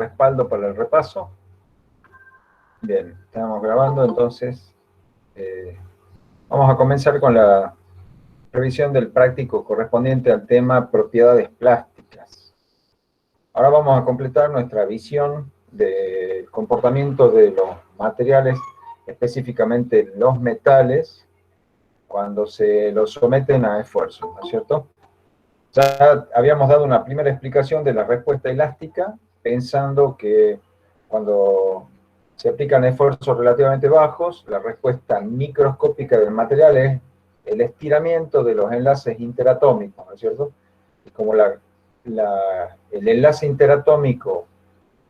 respaldo para el repaso. Bien, estamos grabando, entonces vamos a comenzar con la revisión del práctico correspondiente al tema propiedades plásticas. Ahora vamos a completar nuestra visión del comportamiento de los materiales, específicamente los metales, cuando se los someten a esfuerzo, ¿no es cierto? Ya habíamos dado una primera explicación de la respuesta elástica, pensando que cuando se aplican esfuerzos relativamente bajos, la respuesta microscópica del material es el estiramiento de los enlaces interatómicos, ¿no es cierto? Y como el enlace interatómico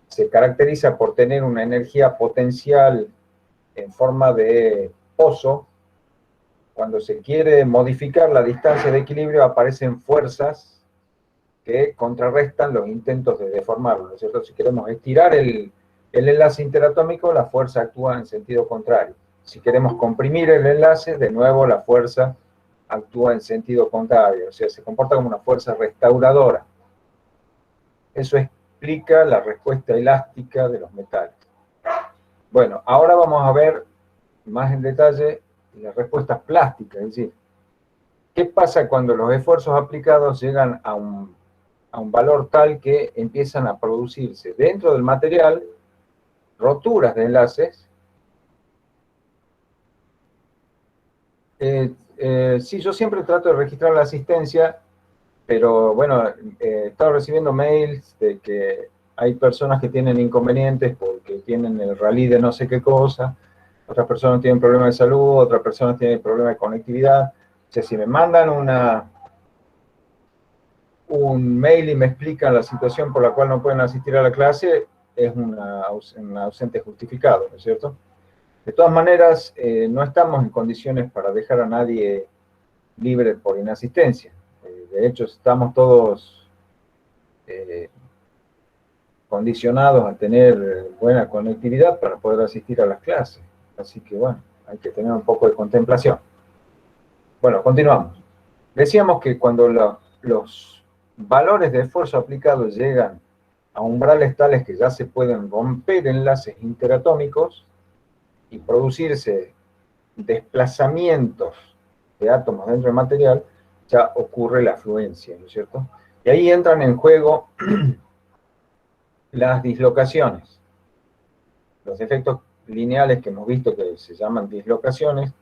se caracteriza por tener una energía potencial en forma de pozo, cuando se quiere modificar la distancia de equilibrio aparecen fuerzas que contrarrestan los intentos de deformarlo, ¿no es cierto? Si queremos estirar el enlace interatómico, la fuerza actúa en sentido contrario. Si queremos comprimir el enlace, de nuevo la fuerza actúa en sentido contrario, o sea, se comporta como una fuerza restauradora. Eso explica la respuesta elástica de los metales. Bueno, ahora vamos a ver más en detalle las respuestas plásticas, es decir, ¿qué pasa cuando los esfuerzos aplicados llegan a un valor tal que empiezan a producirse dentro del material roturas de enlaces? Sí, yo siempre trato de registrar la asistencia, pero bueno, he estado recibiendo mails de que hay personas que tienen inconvenientes porque tienen el rally de no sé qué cosa, otras personas tienen problemas de salud, otras personas tienen problemas de conectividad. O sea, si me mandan un mail y me explican la situación por la cual no pueden asistir a la clase, es un ausente justificado, ¿no es cierto? De todas maneras, no estamos en condiciones para dejar a nadie libre por inasistencia. De hecho, estamos todos condicionados a tener buena conectividad para poder asistir a las clases. Así que, bueno, hay que tener un poco de contemplación. Bueno, continuamos. Decíamos que cuando los valores de esfuerzo aplicado llegan a umbrales tales que ya se pueden romper enlaces interatómicos y producirse desplazamientos de átomos dentro del material, ya ocurre la fluencia, ¿no es cierto? Y ahí entran en juego las dislocaciones. Los efectos lineales que hemos visto que se llaman dislocaciones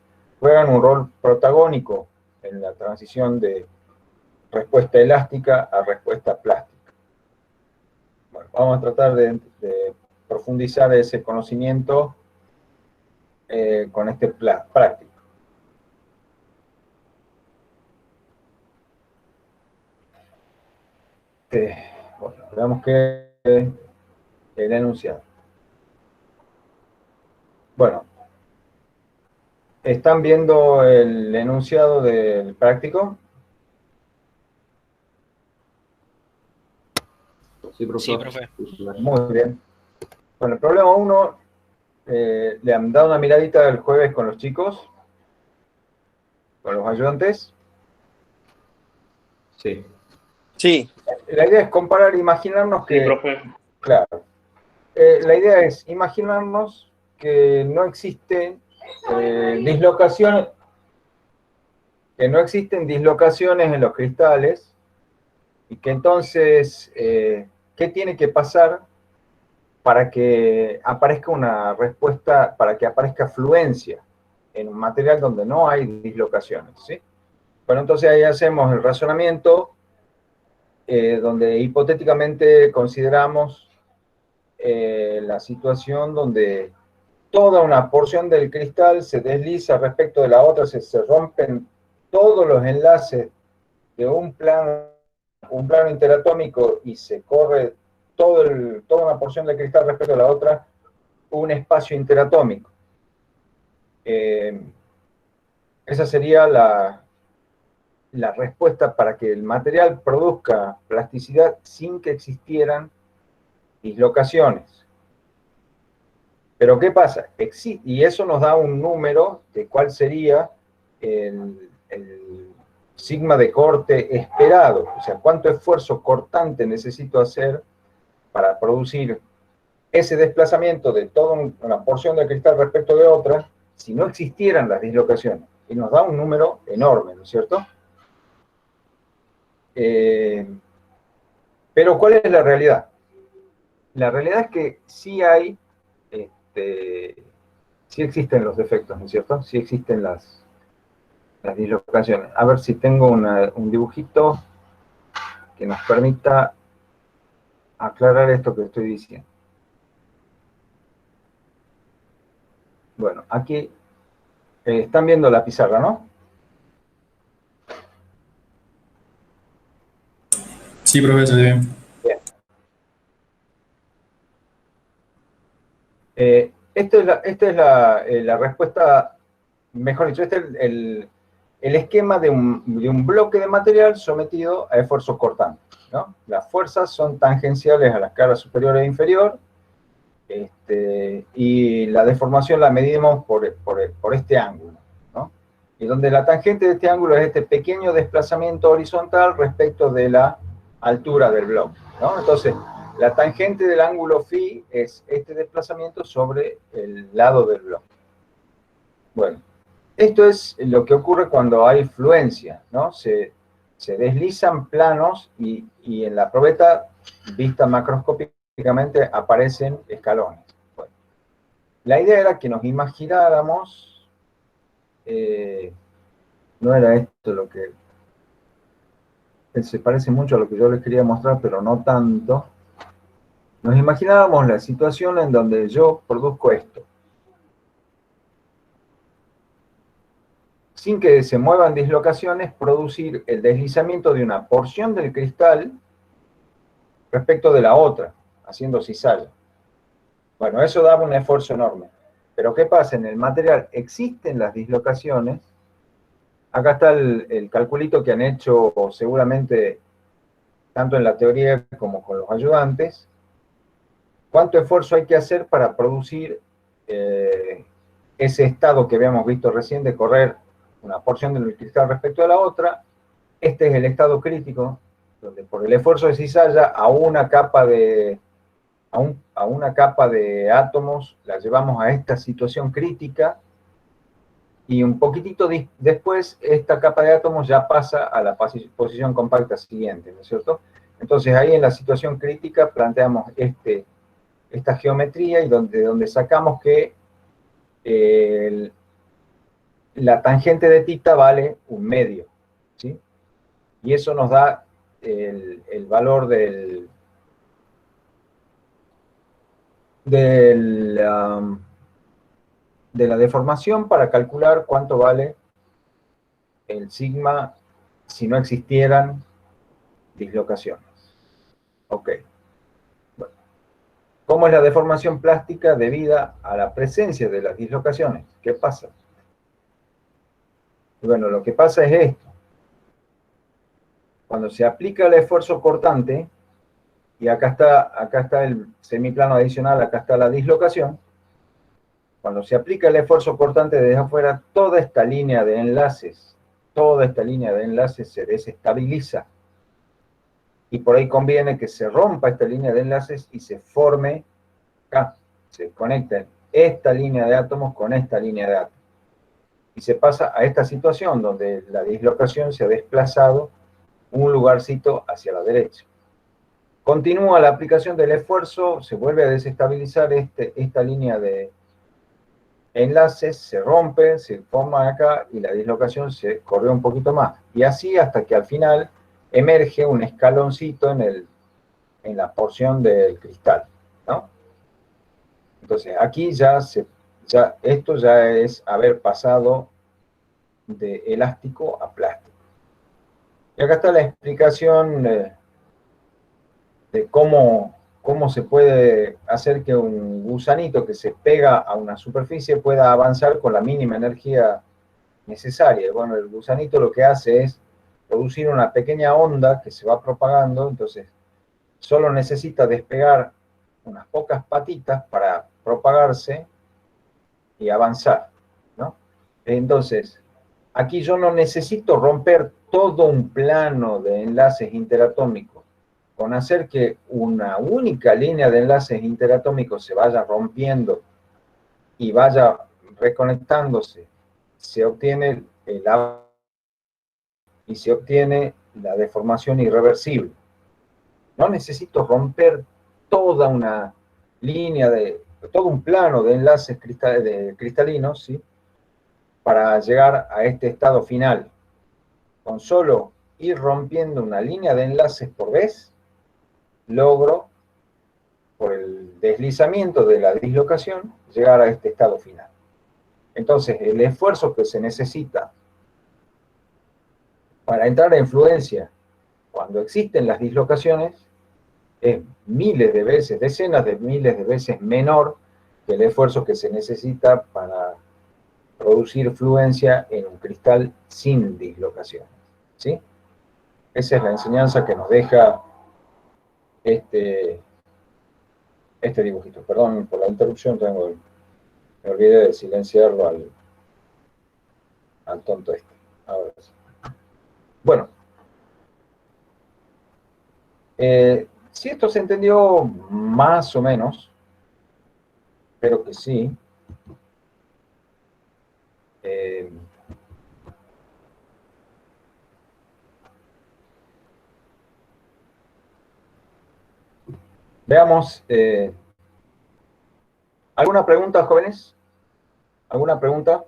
juegan un rol protagónico en la transición de respuesta elástica a respuesta plástica. Bueno, vamos a tratar de profundizar ese conocimiento con este práctico. Bueno, veamos que el enunciado. Bueno, ¿están viendo el enunciado del práctico? Sí, profe. Muy bien. Bueno, el problema 1, ¿le han dado una miradita el jueves con los chicos? ¿Con los ayudantes? Sí. Sí. La idea es comparar, imaginarnos que... Sí, profe. Claro. La idea es imaginarnos que no existen dislocaciones, en los cristales, y que entonces, ¿qué tiene que pasar para que aparezca una respuesta, para que aparezca fluencia en un material donde no hay dislocaciones, ¿sí? Bueno, entonces ahí hacemos el razonamiento donde hipotéticamente consideramos la situación donde toda una porción del cristal se desliza respecto de la otra, se rompen todos los enlaces de un plano interatómico y se corre toda una porción del cristal respecto a la otra, un espacio interatómico. Esa sería la respuesta para que el material produzca plasticidad sin que existieran dislocaciones. Pero ¿qué pasa? Y eso nos da un número de cuál sería el sigma de corte esperado, o sea, cuánto esfuerzo cortante necesito hacer para producir ese desplazamiento de toda una porción del cristal respecto de otra, si no existieran las dislocaciones, y nos da un número enorme, ¿no es cierto? Pero ¿cuál es la realidad? La realidad es que sí hay, sí existen los defectos, ¿no es cierto? Sí existen las dislocaciones. A ver si tengo un dibujito que nos permita aclarar esto que estoy diciendo. Bueno, aquí están viendo la pizarra, ¿no? Sí, profesor, bien. Bien. Esta es la respuesta, mejor dicho, este es el esquema de un bloque de material sometido a esfuerzos cortantes, ¿no? Las fuerzas son tangenciales a la escala superior e inferior, y la deformación la medimos por este ángulo, ¿no? Y donde la tangente de este ángulo es este pequeño desplazamiento horizontal respecto de la altura del bloque, ¿no? Entonces, la tangente del ángulo phi es este desplazamiento sobre el lado del bloque. Bueno, esto es lo que ocurre cuando hay fluencia, ¿no? Se deslizan planos y en la probeta, vista macroscópicamente, aparecen escalones. Bueno, la idea era que nos imagináramos, no era esto lo que, se parece mucho a lo que yo les quería mostrar, pero no tanto. Nos imaginábamos la situación en donde yo produzco esto, sin que se muevan dislocaciones, producir el deslizamiento de una porción del cristal respecto de la otra, haciendo cizalla. Bueno, eso daba un esfuerzo enorme. Pero ¿qué pasa? En el material existen las dislocaciones. Acá está el calculito que han hecho seguramente tanto en la teoría como con los ayudantes. ¿Cuánto esfuerzo hay que hacer para producir ese estado que habíamos visto recién de correr una porción del cristal respecto a la otra? Este es el estado crítico, donde por el esfuerzo de cizalla a una capa de átomos la llevamos a esta situación crítica, y un poquitito después esta capa de átomos ya pasa a la posición compacta siguiente, ¿no es cierto? Entonces ahí en la situación crítica planteamos esta geometría y donde sacamos que la tangente de tita vale 1/2, ¿sí? Y eso nos da el valor de la deformación para calcular cuánto vale el sigma si no existieran dislocaciones. Ok. Bueno, ¿cómo es la deformación plástica debida a la presencia de las dislocaciones? ¿Qué pasa? Bueno, lo que pasa es esto. Cuando se aplica el esfuerzo cortante, y acá está el semiplano adicional, acá está la dislocación. Cuando se aplica el esfuerzo cortante desde afuera, toda esta línea de enlaces se desestabiliza. Y por ahí conviene que se rompa esta línea de enlaces y se forme acá. Se conecten esta línea de átomos con esta línea de átomos. Y se pasa a esta situación donde la dislocación se ha desplazado un lugarcito hacia la derecha. Continúa la aplicación del esfuerzo, se vuelve a desestabilizar esta línea de enlaces, se rompe, se forma acá y la dislocación se corrió un poquito más. Y así hasta que al final emerge un escaloncito en la porción del cristal, ¿no? Entonces aquí esto ya es haber pasado de elástico a plástico. Y acá está la explicación de cómo se puede hacer que un gusanito que se pega a una superficie pueda avanzar con la mínima energía necesaria. Bueno, el gusanito lo que hace es producir una pequeña onda que se va propagando, entonces solo necesita despegar unas pocas patitas para propagarse y avanzar, ¿no? Entonces, aquí yo no necesito romper todo un plano de enlaces interatómicos con hacer que una única línea de enlaces interatómicos se vaya rompiendo y vaya reconectándose, se obtiene y se obtiene la deformación irreversible. No necesito romper toda una línea todo un plano de enlaces cristalinos, ¿sí?, para llegar a este estado final. Con solo ir rompiendo una línea de enlaces por vez, logro, por el deslizamiento de la dislocación, llegar a este estado final. Entonces, el esfuerzo que se necesita para entrar en fluencia cuando existen las dislocaciones es miles de veces, decenas de miles de veces menor que el esfuerzo que se necesita para producir fluencia en un cristal sin dislocaciones, ¿sí? Esa es la enseñanza que nos deja este dibujito. Perdón por la interrupción, me olvidé de silenciarlo al tonto este. Ahora sí. Bueno, si esto se entendió más o menos, espero que sí. Veamos, ¿alguna pregunta, jóvenes? ¿Alguna pregunta?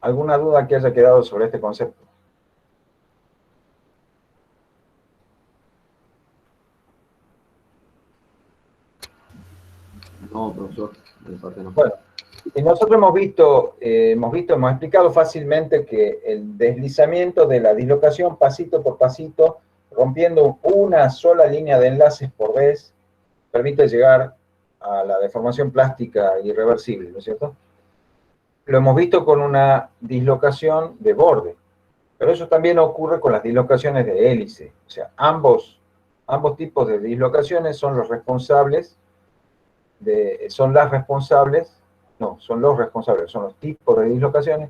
¿Alguna duda que haya quedado sobre este concepto? No, profesor, de parte no. Bueno, y nosotros hemos explicado fácilmente que el deslizamiento de la dislocación pasito por pasito, rompiendo una sola línea de enlaces por vez, permite llegar a la deformación plástica irreversible, ¿no es cierto? Lo hemos visto con una dislocación de borde, pero eso también ocurre con las dislocaciones de hélice. O sea, ambos tipos de dislocaciones son los responsables son los responsables, son los tipos de dislocaciones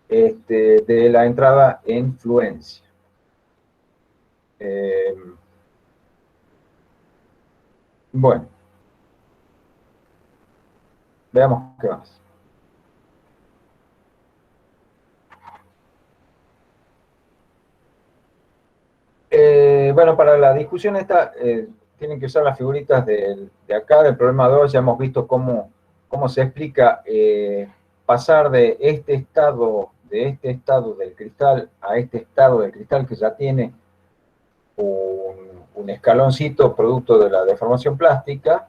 de la entrada en fluencia. Bueno, veamos qué más. Bueno, para la discusión esta, tienen que usar las figuritas de acá, del problema 2. Ya hemos visto cómo se explica pasar de este estado del cristal a este estado del cristal que ya tiene un escaloncito producto de la deformación plástica,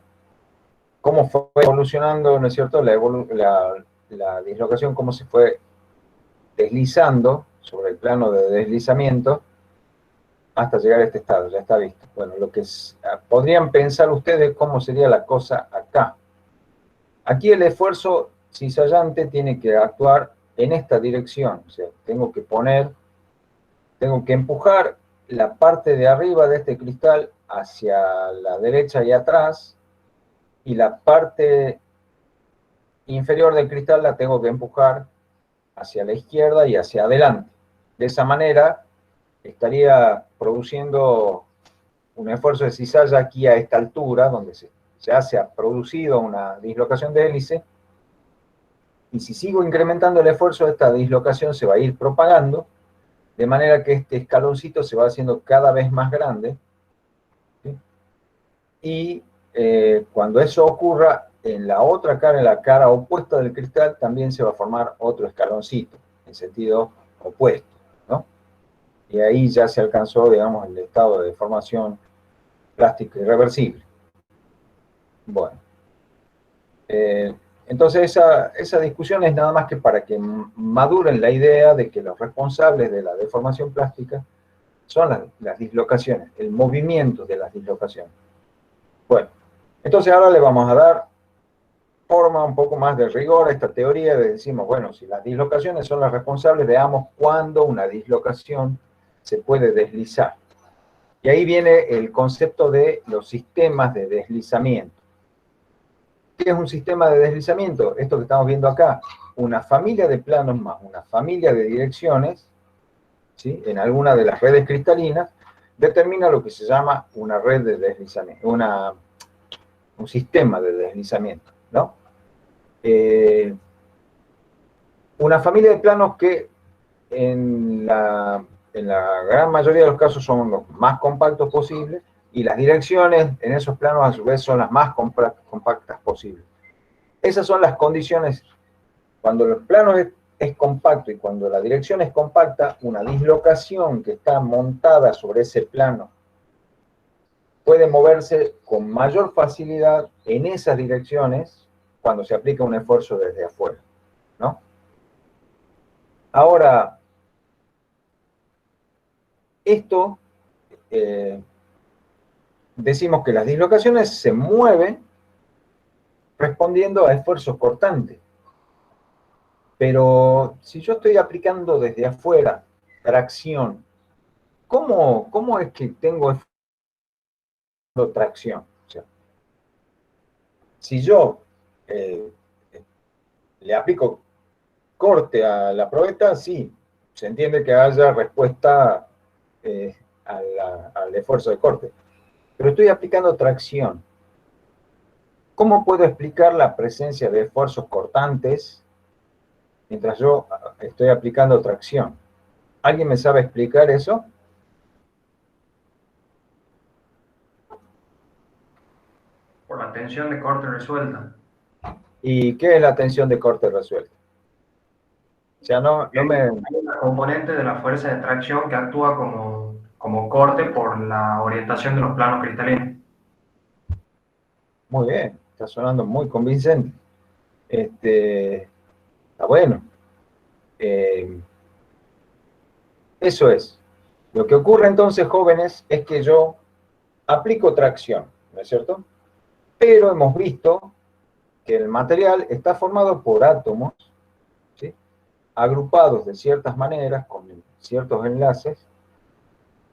cómo fue evolucionando, ¿no es cierto?, la dislocación, cómo se fue deslizando sobre el plano de deslizamiento hasta llegar a este estado, ya está visto. Bueno, lo que podrían pensar ustedes cómo sería la cosa acá. Aquí el esfuerzo cizallante tiene que actuar en esta dirección, o sea, tengo que empujar la parte de arriba de este cristal hacia la derecha y atrás, y la parte inferior del cristal la tengo que empujar hacia la izquierda y hacia adelante. De esa manera estaría produciendo un esfuerzo de cizalla aquí a esta altura, donde ya se ha producido una dislocación de hélice, y si sigo incrementando el esfuerzo, esta dislocación se va a ir propagando, de manera que este escaloncito se va haciendo cada vez más grande, ¿sí? Y cuando eso ocurra, en la otra cara, en la cara opuesta del cristal, también se va a formar otro escaloncito, en sentido opuesto, ¿no? Y ahí ya se alcanzó, digamos, el estado de deformación plástica irreversible. Bueno. Entonces esa discusión es nada más que para que maduren la idea de que los responsables de la deformación plástica son las dislocaciones, el movimiento de las dislocaciones. Bueno, entonces ahora le vamos a dar forma un poco más de rigor a esta teoría, de decimos, bueno, si las dislocaciones son las responsables, veamos cuándo una dislocación se puede deslizar. Y ahí viene el concepto de los sistemas de deslizamiento. ¿Qué es un sistema de deslizamiento? Esto que estamos viendo acá, una familia de planos más una familia de direcciones, ¿sí?, en alguna de las redes cristalinas, determina lo que se llama una red de deslizamiento, un sistema de deslizamiento, ¿no? Una familia de planos que en la gran mayoría de los casos son los más compactos posibles, y las direcciones en esos planos a su vez son las más compactas posibles. Esas son las condiciones. Cuando el plano es compacto y cuando la dirección es compacta, una dislocación que está montada sobre ese plano puede moverse con mayor facilidad en esas direcciones cuando se aplica un esfuerzo desde afuera, ¿no? Ahora, esto, decimos que las dislocaciones se mueven respondiendo a esfuerzos cortantes. Pero si yo estoy aplicando desde afuera tracción, ¿cómo es que tengo tracción? O sea, si yo le aplico corte a la probeta, sí, se entiende que haya respuesta al esfuerzo de corte. Pero estoy aplicando tracción. ¿Cómo puedo explicar la presencia de esfuerzos cortantes mientras yo estoy aplicando tracción? ¿Alguien me sabe explicar eso? Por la tensión de corte resuelta. ¿Y qué es la tensión de corte resuelta? O sea, no me... Hay una componente de la fuerza de tracción que actúa como corte por la orientación de los planos cristalinos. Muy bien, está sonando muy convincente. Está bueno. Eso es. Lo que ocurre entonces, jóvenes, es que yo aplico tracción, ¿no es cierto? Pero hemos visto que el material está formado por átomos, ¿sí?, agrupados de ciertas maneras, con ciertos enlaces,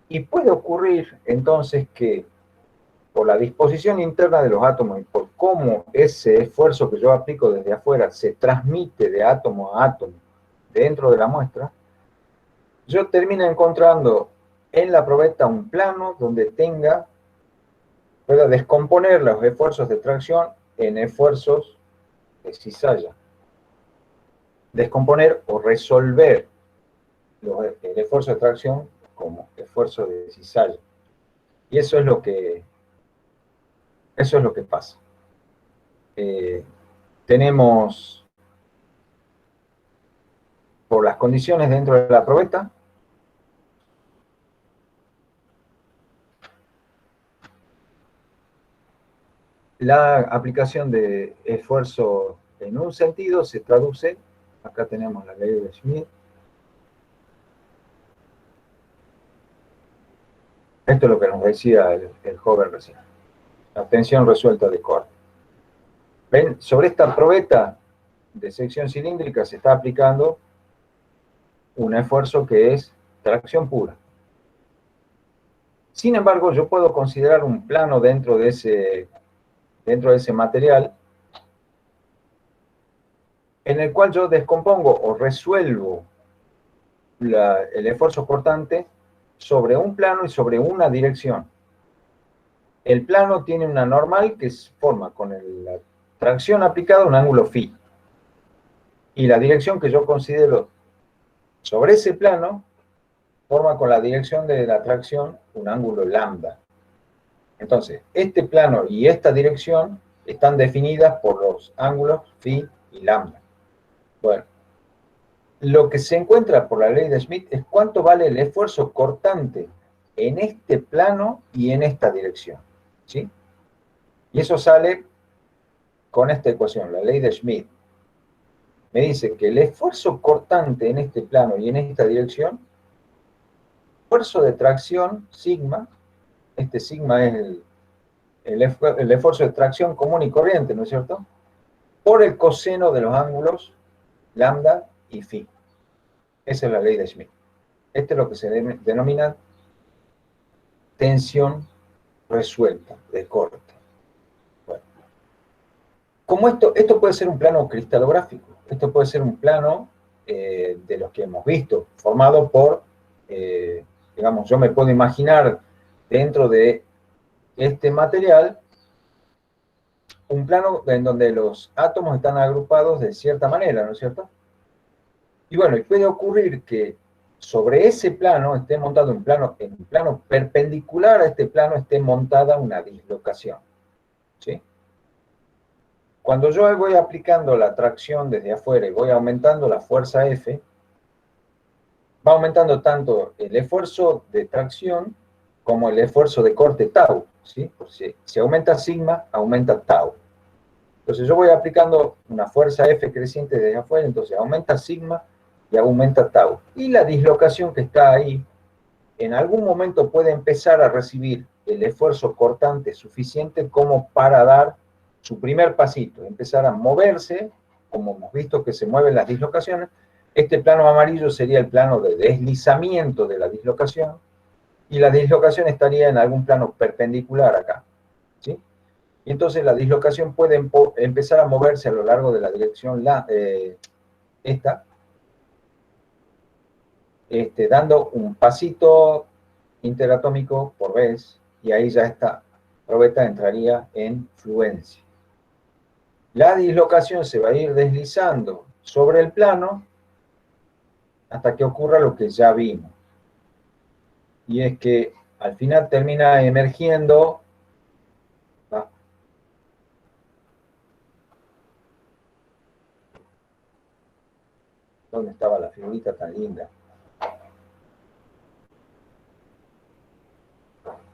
y puede ocurrir entonces que por la disposición interna de los átomos y por cómo ese esfuerzo que yo aplico desde afuera se transmite de átomo a átomo dentro de la muestra, yo termino encontrando en la probeta un plano donde pueda descomponer los esfuerzos de tracción en esfuerzos de cizalla. Descomponer o resolver el esfuerzo de tracción como esfuerzo de cizalla. Y eso es lo que pasa. Tenemos, por las condiciones dentro de la probeta, la aplicación de esfuerzo en un sentido se traduce, acá tenemos la ley de Schmidt. Esto es lo que nos decía el joven recién. La tensión resuelta de corte. ¿Ven? Sobre esta probeta de sección cilíndrica se está aplicando un esfuerzo que es tracción pura. Sin embargo, yo puedo considerar un plano dentro de ese material en el cual yo descompongo o resuelvo el esfuerzo cortante sobre un plano y sobre una dirección. El plano tiene una normal que forma con la tracción aplicada un ángulo phi. Y la dirección que yo considero sobre ese plano forma con la dirección de la tracción un ángulo lambda. Entonces, este plano y esta dirección están definidas por los ángulos phi y lambda. Bueno, lo que se encuentra por la ley de Schmidt es cuánto vale el esfuerzo cortante en este plano y en esta dirección, ¿sí? Y eso sale con esta ecuación, la ley de Schmidt. Me dice que el esfuerzo cortante en este plano y en esta dirección, esfuerzo de tracción, sigma, este sigma es el esfuerzo de tracción común y corriente, ¿no es cierto?, por el coseno de los ángulos lambda y phi. Esa es la ley de Schmidt. Esto es lo que se denomina tensión resuelta de corte. Bueno, como esto puede ser un plano cristalográfico, esto puede ser un plano de los que hemos visto, formado por, digamos, yo me puedo imaginar dentro de este material un plano en donde los átomos están agrupados de cierta manera, ¿no es cierto? Y bueno, y puede ocurrir que sobre ese plano esté montado en un plano perpendicular a este plano esté montada una dislocación, ¿sí? Cuando yo voy aplicando la tracción desde afuera y voy aumentando la fuerza F, va aumentando tanto el esfuerzo de tracción como el esfuerzo de corte tau, ¿sí? Si aumenta sigma, aumenta tau. Entonces yo voy aplicando una fuerza F creciente desde afuera, entonces aumenta sigma y aumenta tau. Y la dislocación que está ahí, en algún momento puede empezar a recibir el esfuerzo cortante suficiente como para dar su primer pasito, empezar a moverse, como hemos visto que se mueven las dislocaciones. Este plano amarillo sería el plano de deslizamiento de la dislocación, y la dislocación estaría en algún plano perpendicular acá, ¿sí? Y entonces la dislocación puede empezar a moverse a lo largo de la dirección esta, dando un pasito interatómico por vez, y ahí ya esta probeta entraría en fluencia. La dislocación se va a ir deslizando sobre el plano hasta que ocurra lo que ya vimos. Y es que al final termina emergiendo, ¿va? ¿Dónde estaba la figurita tan linda?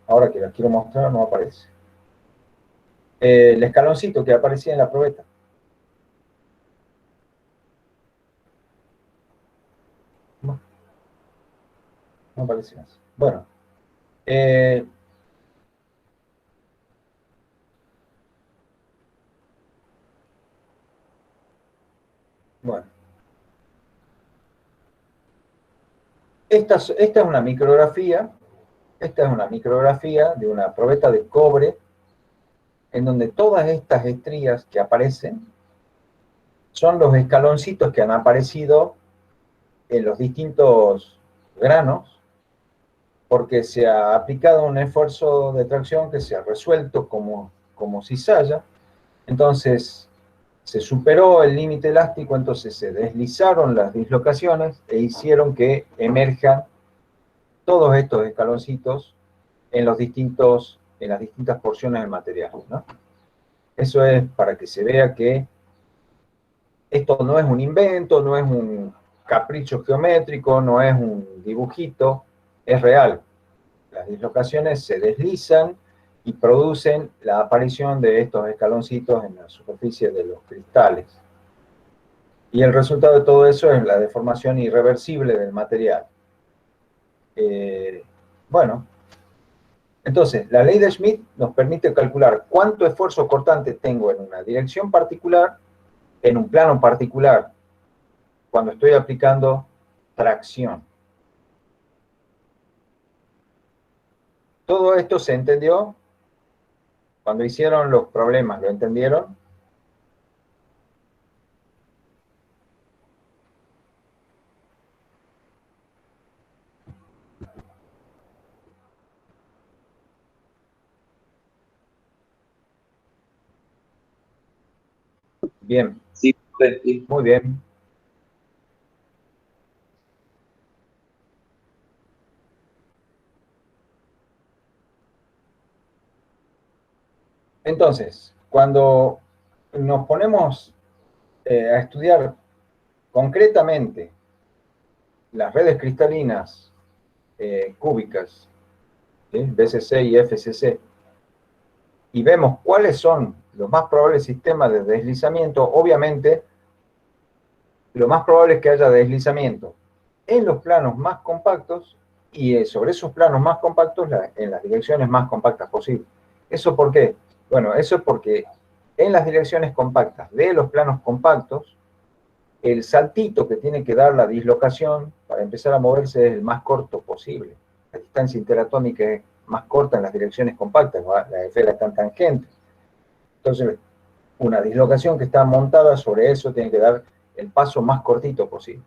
Ahora que la quiero mostrar no aparece. El escaloncito que aparecía en la probeta. No aparece más. Bueno. Bueno. Esta es una micrografía. Esta es una micrografía de una probeta de cobre en donde todas estas estrías que aparecen son los escaloncitos que han aparecido en los distintos granos porque se ha aplicado un esfuerzo de tracción que se ha resuelto como cizalla. Entonces se superó el límite elástico, entonces se deslizaron las dislocaciones e hicieron que emerjan todos estos escaloncitos en las distintas porciones del material, ¿no? Eso es para que se vea que esto no es un invento, no es un capricho geométrico, no es un dibujito, es real. Las dislocaciones se deslizan y producen la aparición de estos escaloncitos en la superficie de los cristales. Y el resultado de todo eso es la deformación irreversible del material. Bueno, entonces, la ley de Schmidt nos permite calcular cuánto esfuerzo cortante tengo en una dirección particular, en un plano particular, cuando estoy aplicando tracción. ¿Todo esto se entendió? Cuando hicieron los problemas, ¿lo entendieron? Bien. Sí, sí. Muy bien. Entonces, cuando nos ponemos a estudiar concretamente las redes cristalinas cúbicas, ¿sí? BCC y FCC, y vemos cuáles son los más probables sistemas de deslizamiento, obviamente, lo más probable es que haya deslizamiento en los planos más compactos y sobre esos planos más compactos en las direcciones más compactas posibles. ¿Eso por qué? Bueno, eso es porque en las direcciones compactas de los planos compactos, el saltito que tiene que dar la dislocación para empezar a moverse es el más corto posible. La distancia interatómica es más corta en las direcciones compactas, las esferas están tangentes. Entonces, una dislocación que está montada sobre eso tiene que dar el paso más cortito posible.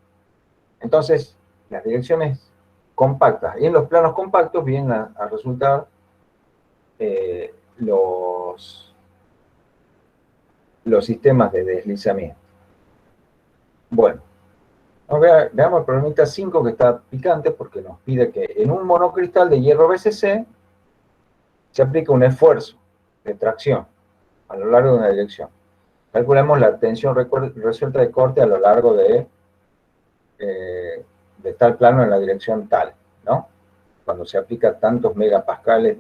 Entonces, las direcciones compactas y en los planos compactos vienen a resultar los sistemas de deslizamiento. Bueno, veamos el problemita 5 que está picante porque nos pide que en un monocristal de hierro BCC se aplique un esfuerzo de tracción a lo largo de una dirección. Calculemos la tensión resuelta de corte a lo largo de tal plano en la dirección tal, ¿no? Cuando se aplica tantos megapascales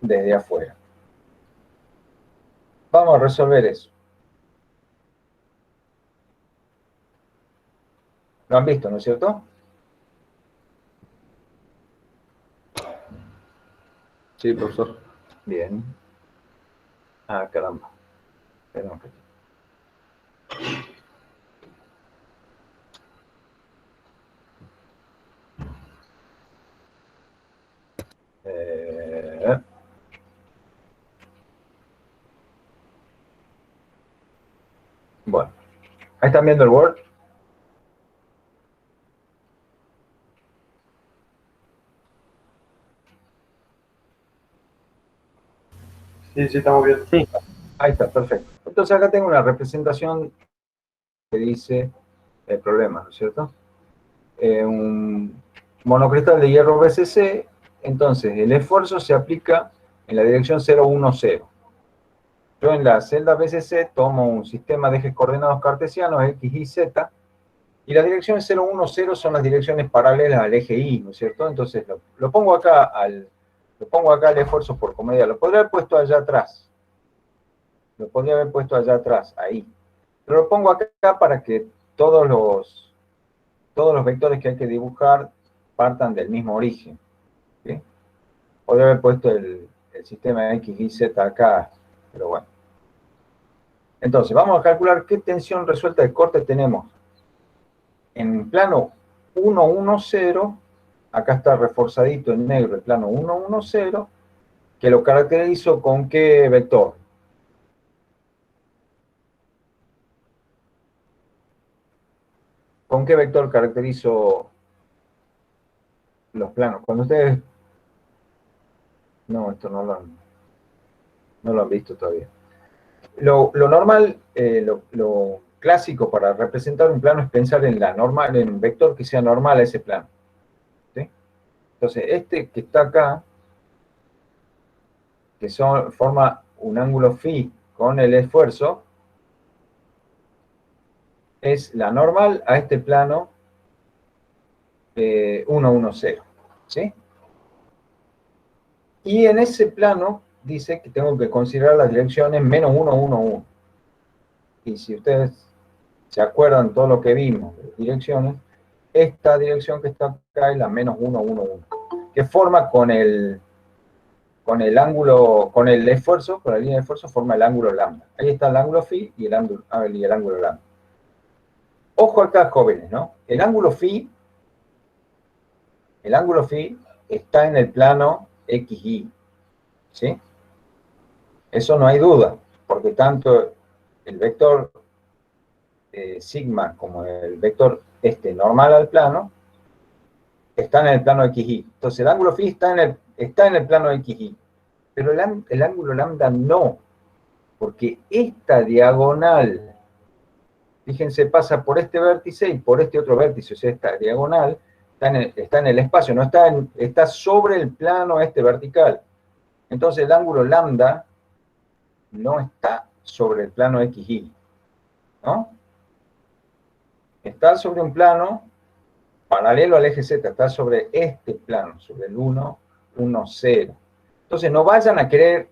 desde afuera. Vamos a resolver eso. ¿Lo han visto, no es cierto? Sí, profesor. Bien. Ah, caramba. Perdón. Bueno. Ahí están viendo el Word. Sí, sí, estamos bien. Sí. Ahí está, perfecto. Entonces acá tengo una representación que dice el problema, ¿no es cierto? Un monocristal de hierro BCC, entonces el esfuerzo se aplica en la dirección 0, 1, 0. Yo en la celda BCC tomo un sistema de ejes coordenados cartesianos, X, Y, Z, y las direcciones 0, 1, 0 son las direcciones paralelas al eje Y, ¿no es cierto? Entonces lo pongo acá al esfuerzo por comedia. Lo podría haber puesto allá atrás. Lo podría haber puesto allá atrás, ahí. Pero lo pongo acá para que todos los vectores que hay que dibujar partan del mismo origen. ¿Sí? Podría haber puesto el sistema X, Y, Z acá, pero bueno. Entonces, vamos a calcular qué tensión resuelta de corte tenemos. En plano 1, 1, 0, acá está reforzadito en negro el plano 1, 1, 0, que lo caracterizo con qué vector. ¿Con qué vector caracterizo los planos? Cuando ustedes... No, esto no lo han visto todavía. Lo normal, lo clásico para representar un plano es pensar en un vector que sea normal a ese plano. ¿Sí? Entonces, este que está acá, que forma un ángulo phi con el esfuerzo, es la normal a este plano 1, 1, 0. ¿Sí? Y en ese plano dice que tengo que considerar las direcciones menos 1, 1, 1. Y si ustedes se acuerdan todo lo que vimos de direcciones, esta dirección que está acá es la menos 1, 1, 1, que forma con el ángulo, con el esfuerzo, con la línea de esfuerzo, forma el ángulo lambda. Ahí está el ángulo phi y el ángulo lambda. Ojo acá, jóvenes, ¿no? El ángulo phi está en el plano XY, ¿sí? Eso no hay duda, porque tanto el vector sigma como el vector normal al plano están en el plano XY. Entonces el ángulo phi está en el plano XY, pero el ángulo lambda no, porque esta diagonal, fíjense, pasa por este vértice y por este otro vértice, o sea, esta diagonal está en el espacio, no está sobre el plano vertical. Entonces el ángulo lambda no está sobre el plano XY, ¿no? Está sobre un plano paralelo al eje Z, está sobre este plano, sobre el 1, 1, 0. Entonces no vayan a querer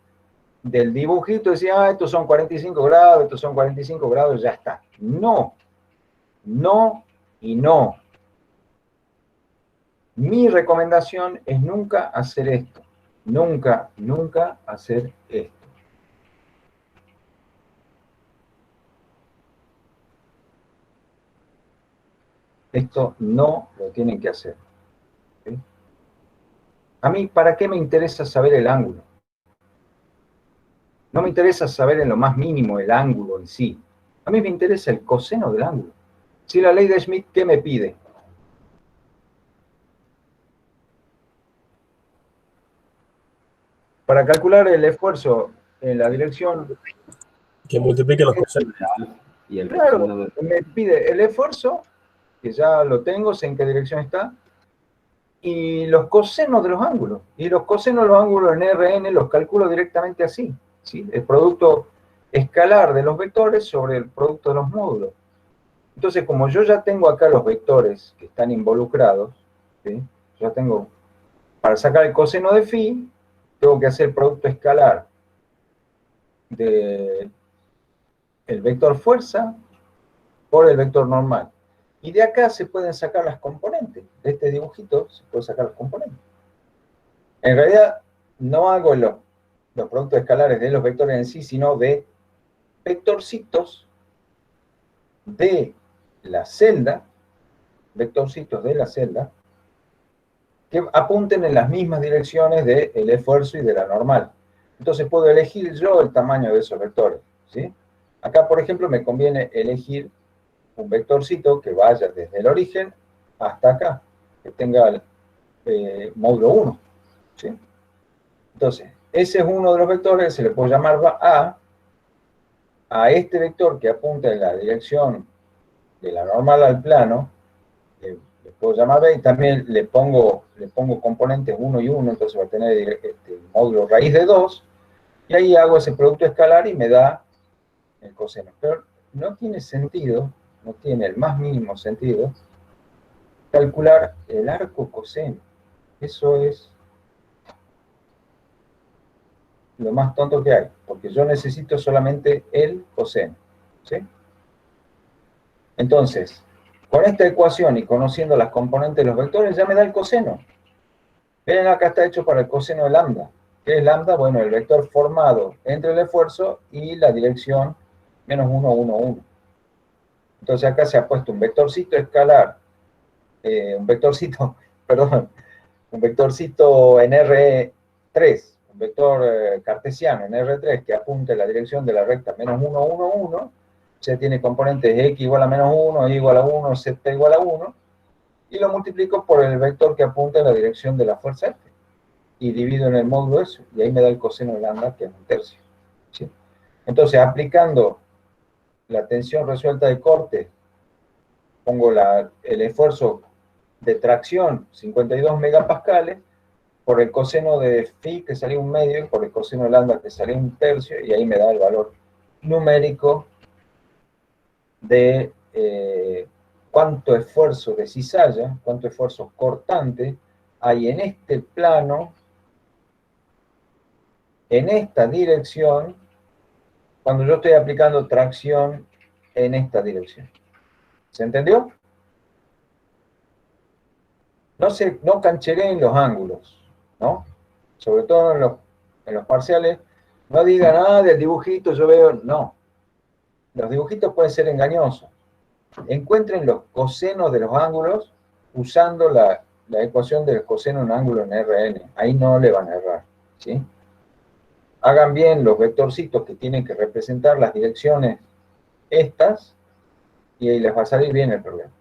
del dibujito decir, estos son 45 grados, estos son 45 grados, ya está. No, no y no. Mi recomendación es nunca hacer esto. Nunca, nunca hacer esto. Esto no lo tienen que hacer. ¿Sí? A mí, ¿para qué me interesa saber el ángulo? No me interesa saber en lo más mínimo el ángulo en sí. A mí me interesa el coseno del ángulo. Si la ley de Schmidt, ¿qué me pide? Para calcular el esfuerzo en la dirección, Que multiplique los cosenos. Y el claro, coseno de... me pide el esfuerzo, que ya lo tengo, sé en qué dirección está, y los cosenos de los ángulos. Y los cosenos de los ángulos en Rn los calculo directamente así, ¿sí? El producto escalar de los vectores sobre el producto de los módulos. Entonces, como yo ya tengo acá los vectores que están involucrados, ¿sí? Ya tengo, para sacar el coseno de phi, tengo que hacer el producto escalar del vector fuerza por el vector normal. Y de acá se pueden sacar las componentes. De este dibujito se pueden sacar las componentes. En realidad, no hago los productos escalares de los vectores en sí, sino de vectorcitos de la celda, que apunten en las mismas direcciones del esfuerzo y de la normal. Entonces puedo elegir yo el tamaño de esos vectores, ¿sí? Acá, por ejemplo, me conviene elegir un vectorcito que vaya desde el origen hasta acá, que tenga el módulo 1, ¿sí? Entonces, ese es uno de los vectores, se le puede llamar a este vector que apunta en la dirección de la normal al plano, le puedo llamar B, y también le pongo componentes 1 y 1, entonces va a tener el módulo raíz de 2, y ahí hago ese producto escalar y me da el coseno. Pero no tiene sentido, no tiene el más mínimo sentido, calcular el arco coseno. Eso es lo más tonto que hay, porque yo necesito solamente el coseno, ¿sí? Entonces, con esta ecuación y conociendo las componentes de los vectores, ya me da el coseno. Ven, acá está hecho para el coseno de lambda. ¿Qué es lambda? Bueno, el vector formado entre el esfuerzo y la dirección menos 1, 1, 1. Entonces acá se ha puesto un vectorcito escalar, perdón, un vectorcito en R3, un vector cartesiano en R3 que apunta en la dirección de la recta menos 1, 1, 1, se tiene componentes x igual a menos 1, y igual a 1, z igual a 1, y lo multiplico por el vector que apunta en la dirección de la fuerza F, y divido en el módulo eso, y ahí me da el coseno de lambda, que es 1/3, ¿sí? Entonces, aplicando la tensión resuelta de corte, pongo el esfuerzo de tracción, 52 megapascales, por el coseno de phi, que salió 1/2, y por el coseno de lambda, que salió 1/3, y ahí me da el valor numérico de cuánto esfuerzo de cizalla, cuánto esfuerzo cortante hay en este plano, en esta dirección, cuando yo estoy aplicando tracción en esta dirección. ¿Se entendió? No canchereen los ángulos, ¿no? Sobre todo en los parciales, no digan, del dibujito yo veo, no. Los dibujitos pueden ser engañosos. Encuentren los cosenos de los ángulos usando la ecuación del coseno de un ángulo en Rn. Ahí no le van a errar, ¿sí? Hagan bien los vectorcitos que tienen que representar las direcciones estas, y ahí les va a salir bien el problema.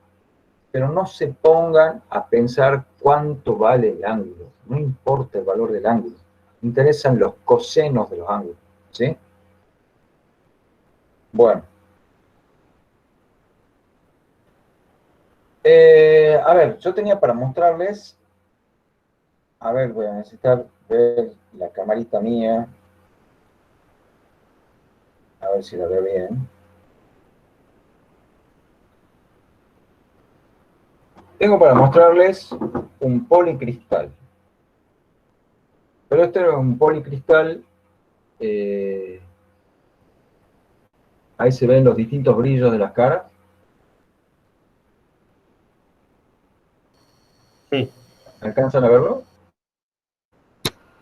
Pero no se pongan a pensar cuánto vale el ángulo. No importa el valor del ángulo. Interesan los cosenos de los ángulos, ¿sí? Bueno. A ver, yo tenía para mostrarles, a ver, voy a necesitar ver la camarita mía, a ver si la veo bien. Tengo para mostrarles un policristal, pero este es un policristal, ahí se ven los distintos brillos de las caras. Sí. ¿Alcanzan a verlo?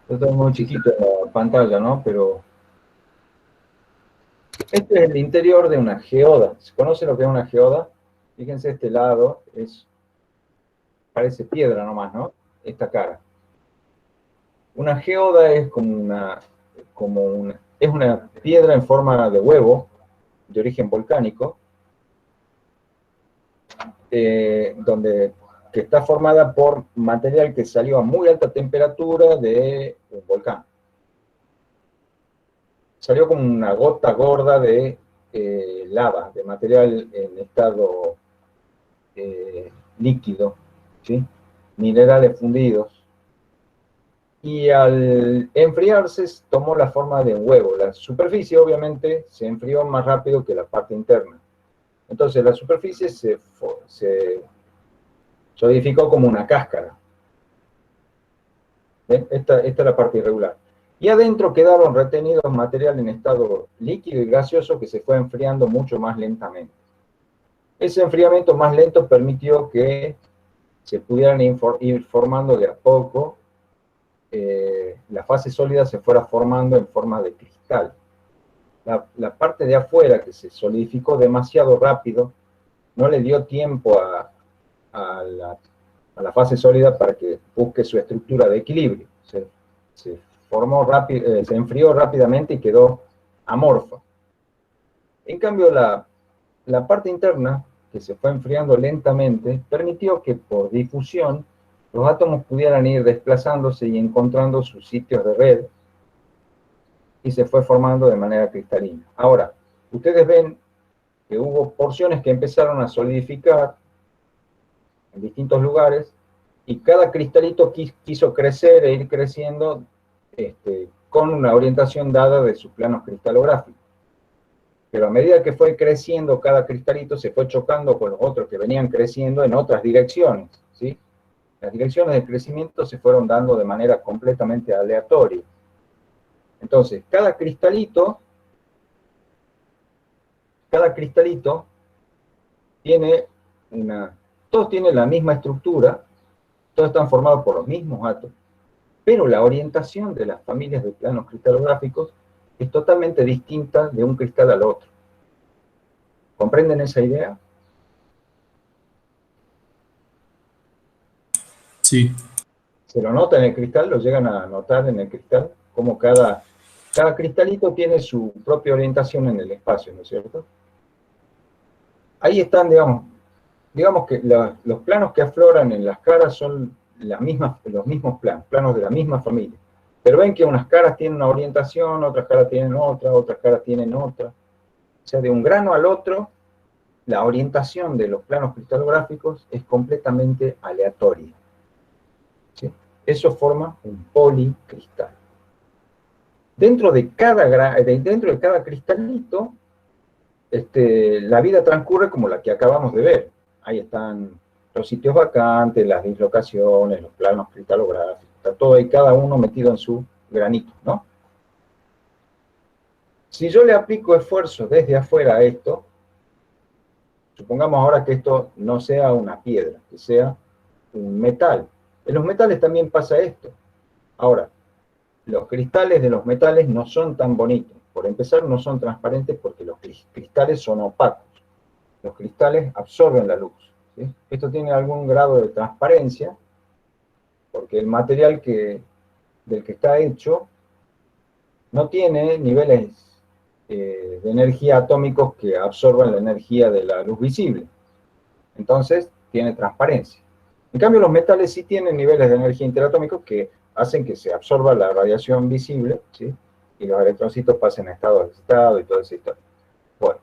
Esto es muy chiquito en la pantalla, ¿no? Pero este es el interior de una geoda. ¿Se conoce lo que es una geoda? Fíjense, este lado parece piedra nomás, ¿no? Esta cara. Una geoda es es una piedra en forma de huevo, de origen volcánico, que está formada por material que salió a muy alta temperatura de un volcán. salió como una gota gorda de lava, de material en estado líquido, ¿sí? Minerales fundidos. Y al enfriarse tomó la forma de un huevo. La superficie obviamente se enfrió más rápido que la parte interna. Entonces la superficie se solidificó como una cáscara. ¿Ven? Esta es la parte irregular. Y adentro quedaron retenidos material en estado líquido y gaseoso que se fue enfriando mucho más lentamente. Ese enfriamiento más lento permitió que se pudieran ir formando de a poco, la fase sólida se fuera formando en forma de cristal. La parte de afuera, que se solidificó demasiado rápido, no le dio tiempo a la fase sólida para que busque su estructura de equilibrio. Se formó rápido, se enfrió rápidamente y quedó amorfa. En cambio, la parte interna, que se fue enfriando lentamente, permitió que por difusión los átomos pudieran ir desplazándose y encontrando sus sitios de red, y se fue formando de manera cristalina. Ahora, ustedes ven que hubo porciones que empezaron a solidificar en distintos lugares, y cada cristalito quiso crecer e ir creciendo con una orientación dada de su plano cristalográfico. Pero a medida que fue creciendo cada cristalito, se fue chocando con los otros que venían creciendo en otras direcciones, ¿sí? Las direcciones de crecimiento se fueron dando de manera completamente aleatoria. Entonces, cada cristalito tiene todos tienen la misma estructura, todos están formados por los mismos átomos, pero la orientación de las familias de planos cristalográficos es totalmente distinta de un cristal al otro. ¿Comprenden esa idea? Sí. ¿Se lo nota en el cristal? ¿Lo llegan a notar en el cristal? Como cada cristalito tiene su propia orientación en el espacio, ¿no es cierto? Ahí están, digamos que los planos que afloran en las caras son los mismos planos de la misma familia. Pero ven que unas caras tienen una orientación, otras caras tienen otra, otras caras tienen otra. O sea, de un grano al otro, la orientación de los planos cristalográficos es completamente aleatoria. ¿Sí? Eso forma un policristal. Dentro de cada cristalito, la vida transcurre como la que acabamos de ver. Ahí están los sitios vacantes, las dislocaciones, los planos cristalográficos, está todo ahí, cada uno metido en su granito, ¿no? Si yo le aplico esfuerzo desde afuera a esto, supongamos ahora que esto no sea una piedra, que sea un metal. En los metales también pasa esto. Ahora, los cristales de los metales no son tan bonitos. Por empezar, no son transparentes porque los cristales son opacos. Los cristales absorben la luz, ¿sí? Esto tiene algún grado de transparencia, porque el material del que está hecho no tiene niveles de energía atómicos que absorban la energía de la luz visible. Entonces, tiene transparencia. En cambio, los metales sí tienen niveles de energía interatómicos que hacen que se absorba la radiación visible, ¿sí? Y los electroncitos pasen a estado excitado y toda esa historia. Bueno.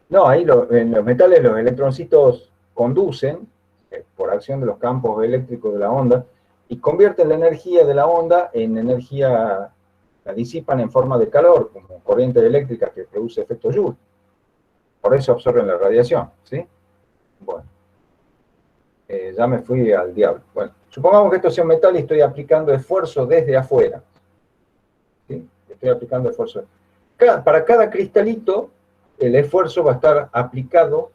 No, ahí en los metales los electroncitos conducen por acción de los campos eléctricos de la onda y convierten la energía de la onda en energía, la disipan en forma de calor, como corriente eléctrica que produce efecto Joule. Por eso absorben la radiación, ¿sí? Bueno. Ya me fui al diablo. Bueno, supongamos que esto sea un metal y estoy aplicando esfuerzo desde afuera. ¿Sí? Estoy aplicando esfuerzo. Para cada cristalito, el esfuerzo va a estar aplicado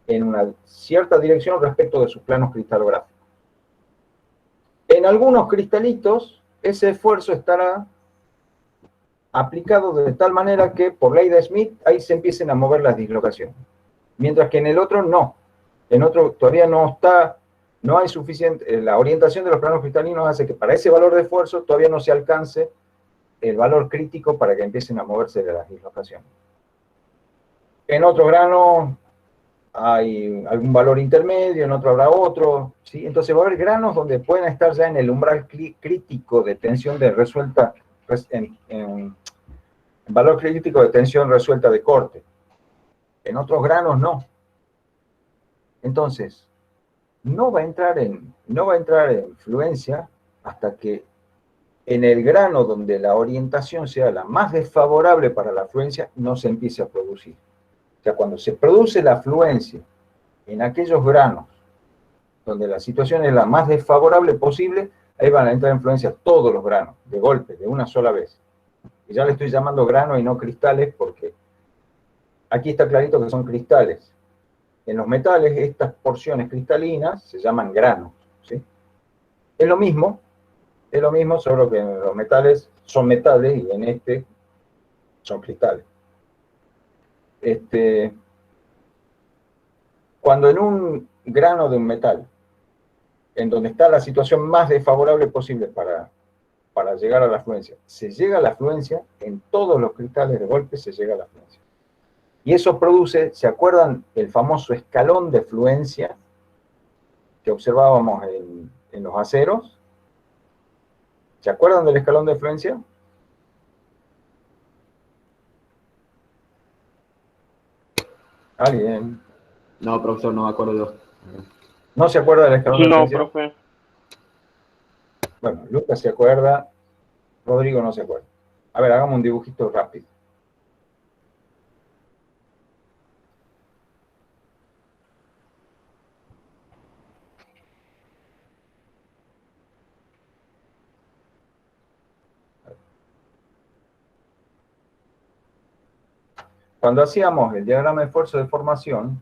en una cierta dirección respecto de sus planos cristalográficos. En algunos cristalitos, ese esfuerzo estará aplicado de tal manera que, por ley de Smith, ahí se empiecen a mover las dislocaciones. Mientras que en el otro, no. En otro todavía no hay suficiente, la orientación de los planos cristalinos hace que para ese valor de esfuerzo todavía no se alcance el valor crítico para que empiecen a moverse de las dislocaciones. En otro grano hay algún valor intermedio, en otro habrá otro, ¿sí? Entonces va a haber granos donde pueden estar ya en el umbral crítico de tensión de resuelta en valor crítico de tensión resuelta de corte. En otros granos no. Entonces, no va a entrar en fluencia hasta que en el grano donde la orientación sea la más desfavorable para la fluencia, no se empiece a producir. O sea, cuando se produce la fluencia en aquellos granos donde la situación es la más desfavorable posible, ahí van a entrar en fluencia todos los granos, de golpe, de una sola vez. Y ya le estoy llamando grano y no cristales porque aquí está clarito que son cristales. En los metales, estas porciones cristalinas se llaman granos, ¿sí? Es lo mismo, solo que en los metales son metales y en este son cristales. Cuando en un grano de un metal, en donde está la situación más desfavorable posible para llegar a la fluencia, se llega a la fluencia, en todos los cristales de golpe se llega a la fluencia. Y eso produce, ¿se acuerdan el famoso escalón de fluencia que observábamos en los aceros? ¿Se acuerdan del escalón de fluencia? ¿Alguien? No, profesor, no me acuerdo yo. ¿No se acuerda del escalón de No, fluencia? profe. Bueno, Lucas se acuerda, Rodrigo no se acuerda. A ver, hagamos un dibujito rápido. Cuando hacíamos el diagrama de esfuerzo de formación,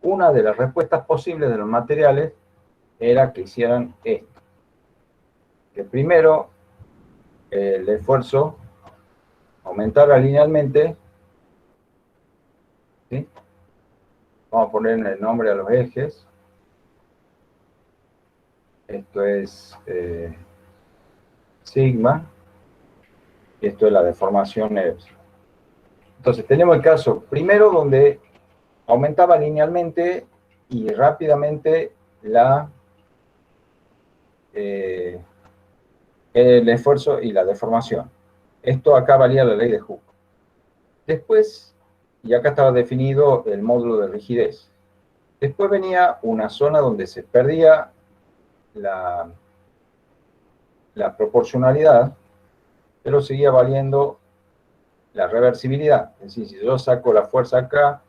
una de las respuestas posibles de los materiales era que hicieran esto. Que primero el esfuerzo aumentara linealmente, ¿sí? Vamos a poner el nombre a los ejes. Esto es sigma. Y esto es la deformación epsilon. Entonces tenemos el caso primero donde aumentaba linealmente y rápidamente el esfuerzo y la deformación. Esto acá valía la ley de Hooke. Después, y acá estaba definido el módulo de rigidez. Después venía una zona donde se perdía la proporcionalidad, pero seguía valiendo la reversibilidad. Es decir, si yo saco la fuerza acá,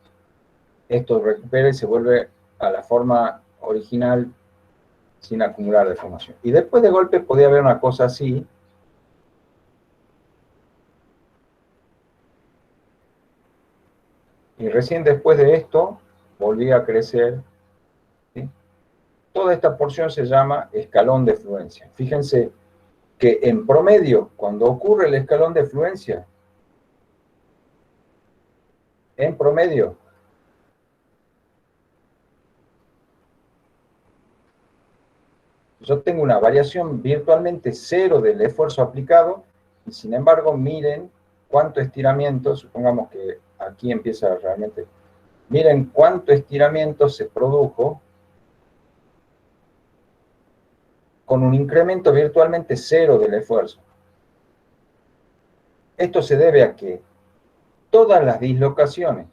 esto recupera y se vuelve a la forma original sin acumular deformación. Y después de golpe podía haber una cosa así. Y recién después de esto, volvía a crecer, ¿sí? Toda esta porción se llama escalón de fluencia. Fíjense que en promedio, cuando ocurre el escalón de fluencia, en promedio, yo tengo una variación virtualmente cero del esfuerzo aplicado, y sin embargo, miren cuánto estiramiento, supongamos que aquí empieza realmente, miren cuánto estiramiento se produjo con un incremento virtualmente cero del esfuerzo. Esto se debe a que todas las dislocaciones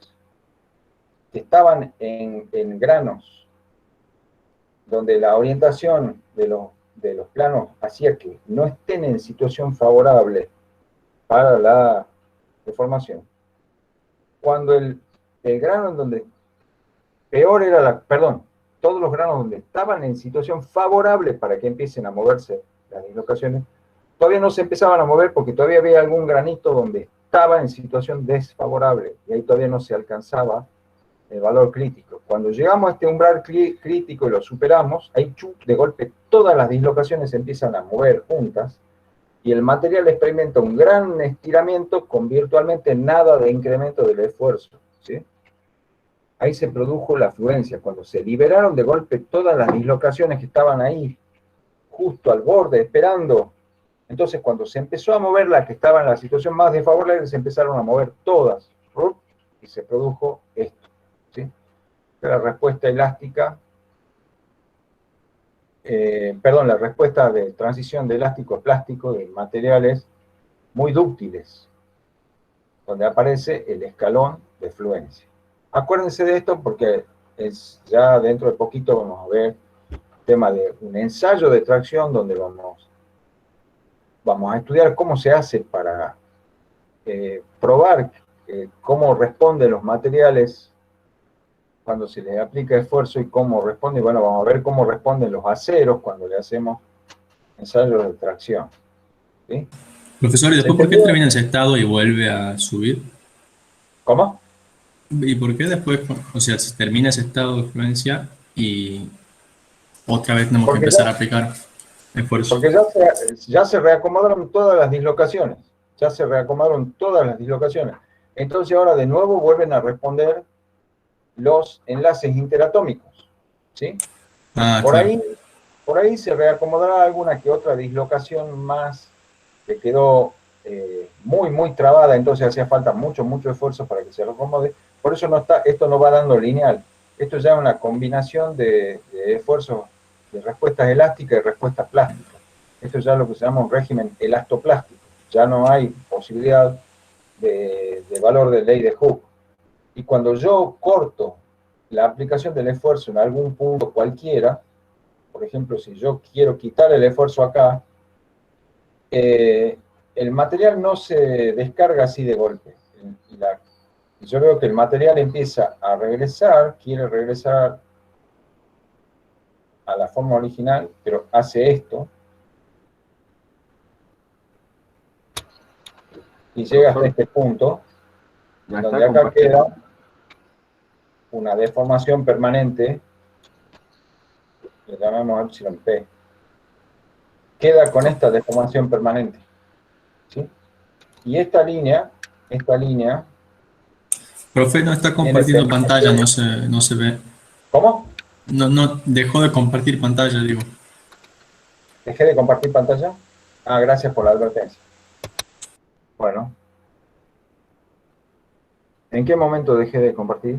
que estaban en granos, donde la orientación de los planos hacía que no estén en situación favorable para la deformación, cuando el grano en donde peor era todos los granos donde estaban en situación favorable para que empiecen a moverse las dislocaciones, todavía no se empezaban a mover porque todavía había algún granito donde estaba en situación desfavorable y ahí todavía no se alcanzaba el valor crítico. Cuando llegamos a este umbral crítico y lo superamos, ahí de golpe todas las dislocaciones se empiezan a mover juntas y el material experimenta un gran estiramiento con virtualmente nada de incremento del esfuerzo, ¿sí? Ahí se produjo la fluencia, cuando se liberaron de golpe todas las dislocaciones que estaban ahí, justo al borde, esperando Entonces, cuando se empezó a mover la que estaba en la situación más desfavorable, se empezaron a mover todas, ¡rup! Y se produjo esto, ¿sí? La respuesta elástica, la respuesta de transición de elástico a plástico de materiales muy dúctiles, donde aparece el escalón de fluencia. Acuérdense de esto porque ya dentro de poquito vamos a ver el tema de un ensayo de tracción donde vamos a estudiar cómo se hace para probar cómo responden los materiales cuando se les aplica esfuerzo y cómo responde. Bueno, vamos a ver cómo responden los aceros cuando le hacemos ensayos de tracción. ¿Sí? Profesor, ¿y después por qué termina ese estado y vuelve a subir? ¿Cómo? ¿Y por qué después, o sea, se termina ese estado de fluencia y otra vez tenemos que empezar a aplicar esfuerzo? Porque ya se reacomodaron todas las dislocaciones. Ya se reacomodaron todas las dislocaciones. Entonces ahora de nuevo vuelven a responder los enlaces interatómicos. ¿Sí? Ah, Por claro. ahí se reacomodará alguna que otra dislocación más que quedó muy, muy trabada, entonces hacía falta mucho, mucho esfuerzo para que se acomode. Por eso esto no va dando lineal. Esto ya es una combinación de esfuerzos, de respuestas elásticas y respuestas plásticas. Esto ya es lo que se llama un régimen elastoplástico. Ya no hay posibilidad de valor de ley de Hooke. Y cuando yo corto la aplicación del esfuerzo en algún punto cualquiera, por ejemplo, si yo quiero quitar el esfuerzo acá, el material no se descarga así de golpe. Yo veo que el material empieza a regresar, quiere regresar a la forma original, pero hace esto, y llega hasta este punto, donde acá queda una deformación permanente, le llamamos epsilon P. Queda con esta deformación permanente. ¿Sí? Y esta línea, Profe, no está compartiendo pantalla, no se ve. ¿Cómo? No, dejó de compartir pantalla, digo. ¿Dejé de compartir pantalla? Ah, gracias por la advertencia. Bueno. ¿En qué momento dejé de compartir?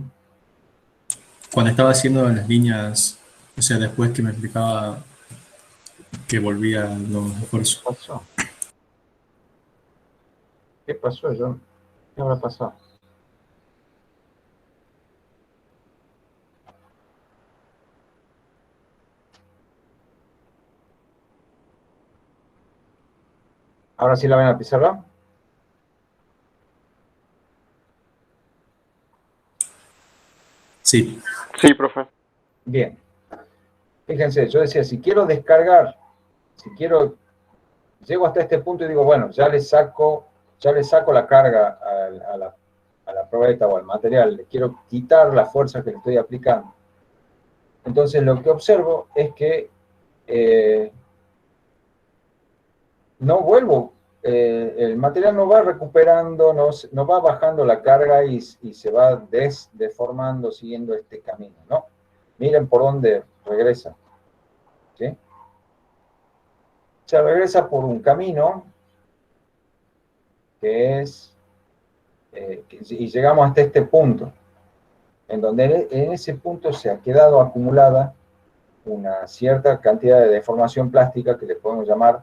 Cuando estaba haciendo las líneas, o sea, después que me explicaba que volvía los esfuerzos. ¿Qué pasó? ¿Qué pasó? ¿Qué habrá pasado? ¿Ahora sí la ven a pizarra? Sí. Sí, profe. Bien. Fíjense, yo decía, si quiero descargar, llego hasta este punto y digo, bueno, ya le saco la carga a la probeta o al material, le quiero quitar la fuerza que le estoy aplicando. Entonces lo que observo es que no vuelvo, el material no va recuperando, no va bajando la carga y se va deformando siguiendo este camino, ¿no? Miren por dónde regresa, ¿sí? Se regresa por un camino que es, y llegamos hasta este punto, en donde en ese punto se ha quedado acumulada una cierta cantidad de deformación plástica que le podemos llamar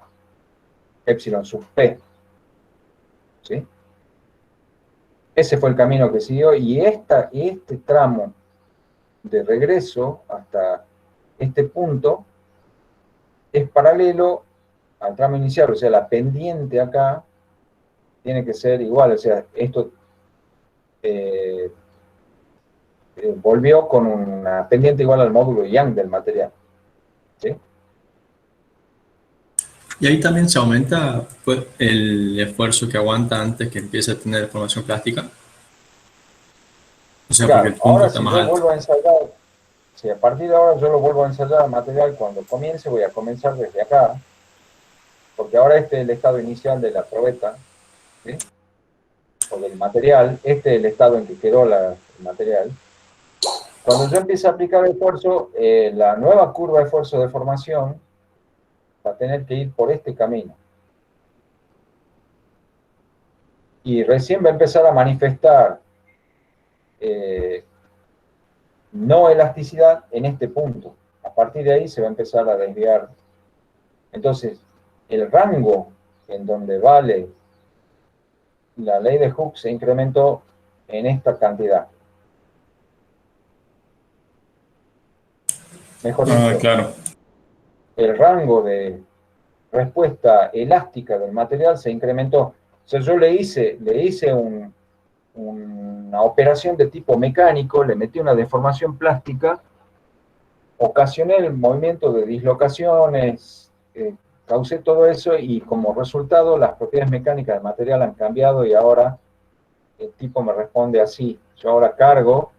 epsilon sub p, ¿sí? Ese fue el camino que siguió y este tramo de regreso hasta este punto es paralelo al tramo inicial, o sea, la pendiente acá tiene que ser igual, o sea, esto volvió con una pendiente igual al módulo Young del material, ¿sí? Y ahí también se aumenta pues, el esfuerzo que aguanta antes que empiece a tener deformación plástica. O sea, porque Claro, el punto ahora está si más yo alto. vuelvo a ensayar, si a partir de ahora yo lo vuelvo a ensayar al material, cuando comience voy a comenzar desde acá, porque ahora este es el estado inicial de la probeta, ¿sí? O del material, este es el estado en que quedó el material. Cuando yo empiece a aplicar esfuerzo, la nueva curva de esfuerzo de formación va a tener que ir por este camino, Y recién va a empezar a manifestar no elasticidad en este punto. A partir de ahí se va a empezar a desviar. Entonces, el rango en donde vale la ley de Hooke se incrementó en esta cantidad. Mejor dicho, claro. el rango de respuesta elástica del material se incrementó. O sea, yo le hice una operación de tipo mecánico, le metí una deformación plástica, ocasioné el movimiento de dislocaciones, causé todo eso y como resultado las propiedades mecánicas del material han cambiado y ahora el tipo me responde así. Yo ahora cargo,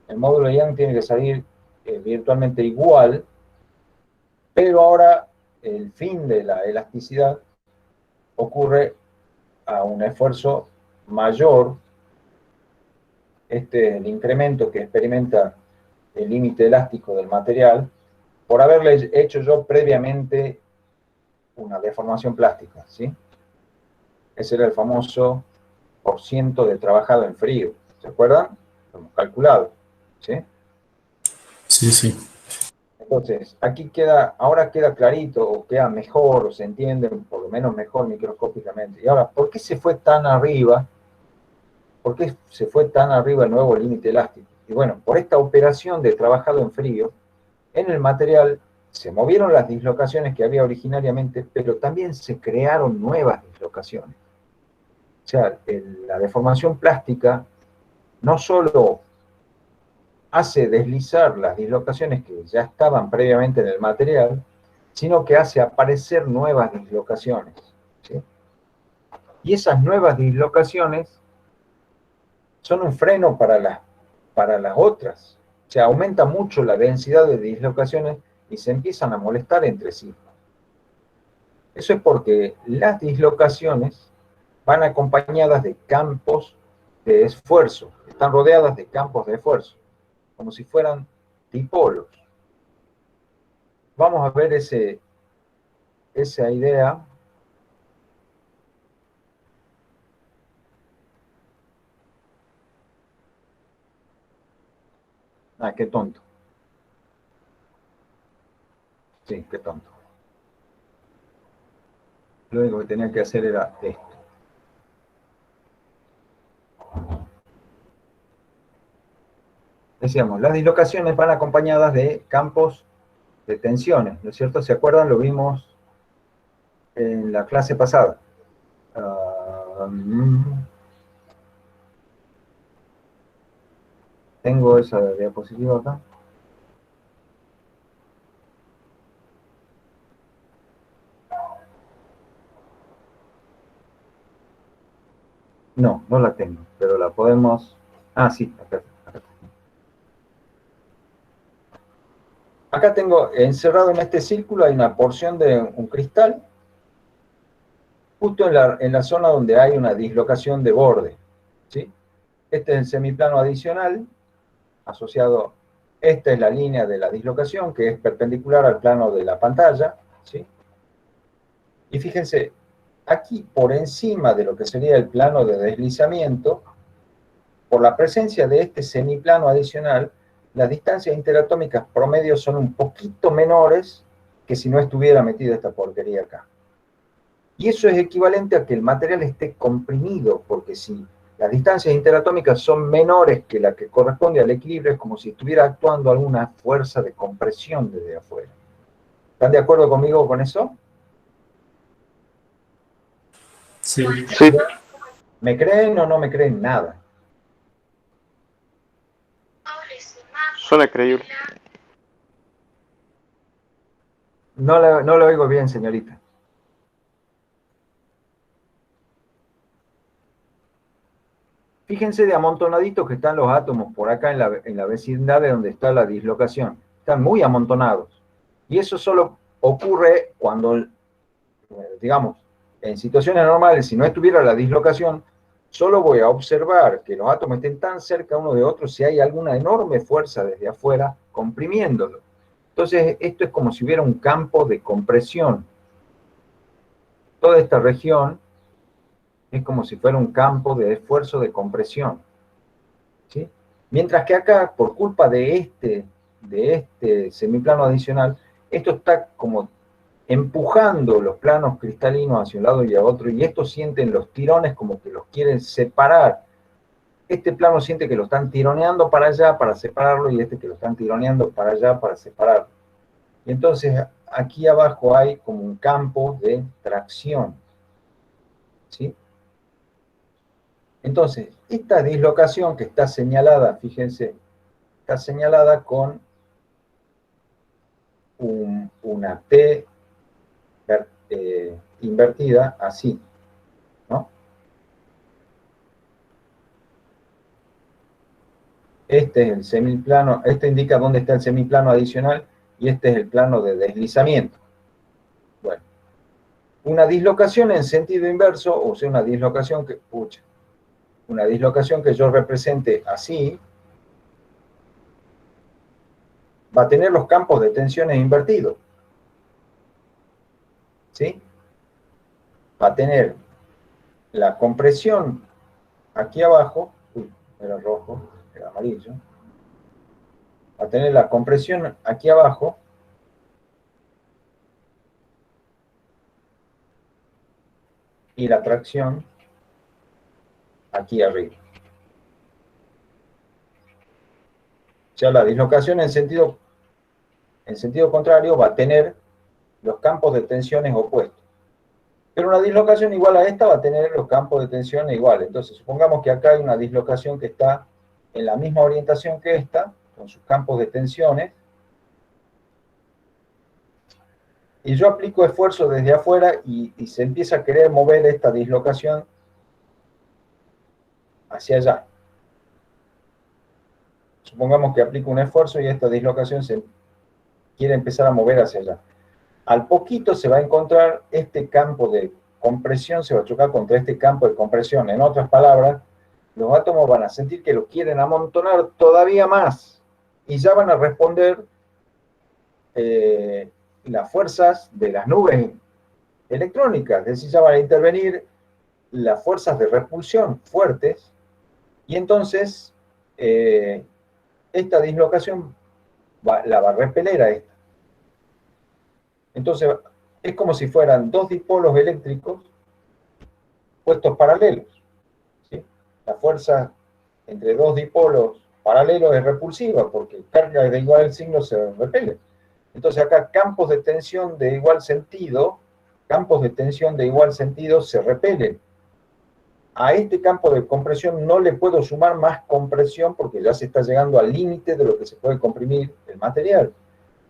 el módulo Young tiene que salir virtualmente igual, pero ahora el fin de la elasticidad ocurre a un esfuerzo mayor. Este es el incremento que experimenta el límite elástico del material por haberle hecho yo previamente una deformación plástica, ¿sí? Ese era el famoso % de trabajado en frío. ¿Se acuerdan? Lo hemos calculado, ¿sí? Sí, sí. Entonces, aquí queda, ahora queda clarito, o queda mejor, o se entiende, por lo menos mejor microscópicamente. Y ahora, ¿por qué se fue tan arriba? ¿Por qué se fue tan arriba el nuevo límite elástico? Y bueno, por esta operación de trabajado en frío, en el material se movieron las dislocaciones que había originariamente, pero también se crearon nuevas dislocaciones. O sea, la deformación plástica no solo hace deslizar las dislocaciones que ya estaban previamente en el material, sino que hace aparecer nuevas dislocaciones, ¿sí? Y esas nuevas dislocaciones son un freno para las otras. O sea, aumenta mucho la densidad de dislocaciones y se empiezan a molestar entre sí. Eso es porque las dislocaciones van acompañadas de campos de esfuerzo, están rodeadas de campos de esfuerzo, como si fueran dipolos. Vamos a ver esa idea. Ah, qué tonto. Sí, qué tonto. Lo único que tenía que hacer era esto. Decíamos, las dislocaciones van acompañadas de campos de tensiones, ¿no es cierto? ¿Se acuerdan? Lo vimos en la clase pasada. Tengo esa diapositiva acá. No, no la tengo, pero la podemos... Ah, sí, acá. Acá tengo encerrado en este círculo, hay una porción de un cristal, justo en la zona donde hay una dislocación de borde, ¿sí? Este es el semiplano adicional, asociado, esta es la línea de la dislocación, que es perpendicular al plano de la pantalla, ¿sí? Y fíjense, aquí por encima de lo que sería el plano de deslizamiento, por la presencia de este semiplano adicional, las distancias interatómicas promedio son un poquito menores que si no estuviera metida esta porquería acá. Y eso es equivalente a que el material esté comprimido, porque si las distancias interatómicas son menores que la que corresponde al equilibrio, es como si estuviera actuando alguna fuerza de compresión desde afuera. ¿Están de acuerdo conmigo con eso? Sí. Sí. ¿Me creen o no me creen nada? Suena creíble. No lo oigo bien, señorita. Fíjense de amontonaditos que están los átomos por acá en la vecindad de donde está la dislocación. Están muy amontonados. Y eso solo ocurre cuando, digamos, en situaciones normales, si no estuviera la dislocación, solo voy a observar que los átomos estén tan cerca uno de otro si hay alguna enorme fuerza desde afuera comprimiéndolo. Entonces, esto es como si hubiera un campo de compresión. Toda esta región Es como si fuera un campo de esfuerzo de compresión, ¿sí? Mientras que acá, por culpa de este semiplano adicional, esto está como empujando los planos cristalinos hacia un lado y a otro, y estos sienten los tirones como que los quieren separar. Este plano siente que lo están tironeando para allá para separarlo, y este que lo están tironeando para allá para separarlo. Y entonces aquí abajo hay como un campo de tracción, ¿sí? Entonces, esta dislocación que está señalada, fíjense, está señalada con una T invertida así, ¿no? Este es el semiplano, este indica dónde está el semiplano adicional, y este es el plano de deslizamiento. Bueno, una dislocación en sentido inverso, o sea, una dislocación que yo represente así, va a tener los campos de tensiones invertidos, ¿sí? Va a tener la compresión aquí abajo, era rojo, era amarillo, va a tener la compresión aquí abajo, y la tracción aquí arriba. O sea, la dislocación en sentido contrario va a tener los campos de tensiones opuestos. Pero una dislocación igual a esta va a tener los campos de tensión iguales. Entonces, supongamos que acá hay una dislocación que está en la misma orientación que esta, con sus campos de tensiones, y yo aplico esfuerzo desde afuera y se empieza a querer mover esta dislocación hacia allá. Supongamos que aplico un esfuerzo y esta dislocación se quiere empezar a mover hacia allá. Al poquito se va a encontrar este campo de compresión, se va a chocar contra este campo de compresión. En otras palabras, los átomos van a sentir que lo quieren amontonar todavía más, y ya van a responder las fuerzas de las nubes electrónicas, es decir, ya van a intervenir las fuerzas de repulsión fuertes, y entonces esta dislocación la va a repeler a esta. Entonces, es como si fueran dos dipolos eléctricos puestos paralelos, ¿sí? La fuerza entre dos dipolos paralelos es repulsiva, porque cargas de igual signo se repelen. Entonces acá campos de tensión de igual sentido se repelen. A este campo de compresión no le puedo sumar más compresión, porque ya se está llegando al límite de lo que se puede comprimir el material.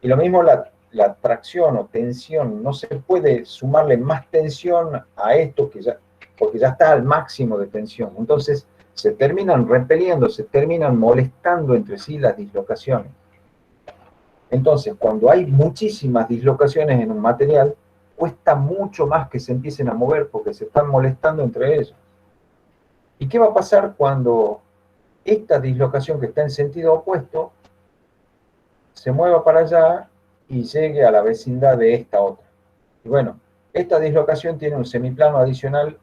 Y lo mismo la tracción o tensión, no se puede sumarle más tensión a esto porque ya está al máximo de tensión. Entonces se terminan repeliendo, se terminan molestando entre sí las dislocaciones. Entonces, cuando hay muchísimas dislocaciones en un material, cuesta mucho más que se empiecen a mover porque se están molestando entre ellos. ¿Y qué va a pasar cuando esta dislocación que está en sentido opuesto se mueva para allá y llegue a la vecindad de esta otra? Y bueno, esta dislocación tiene un semiplano adicional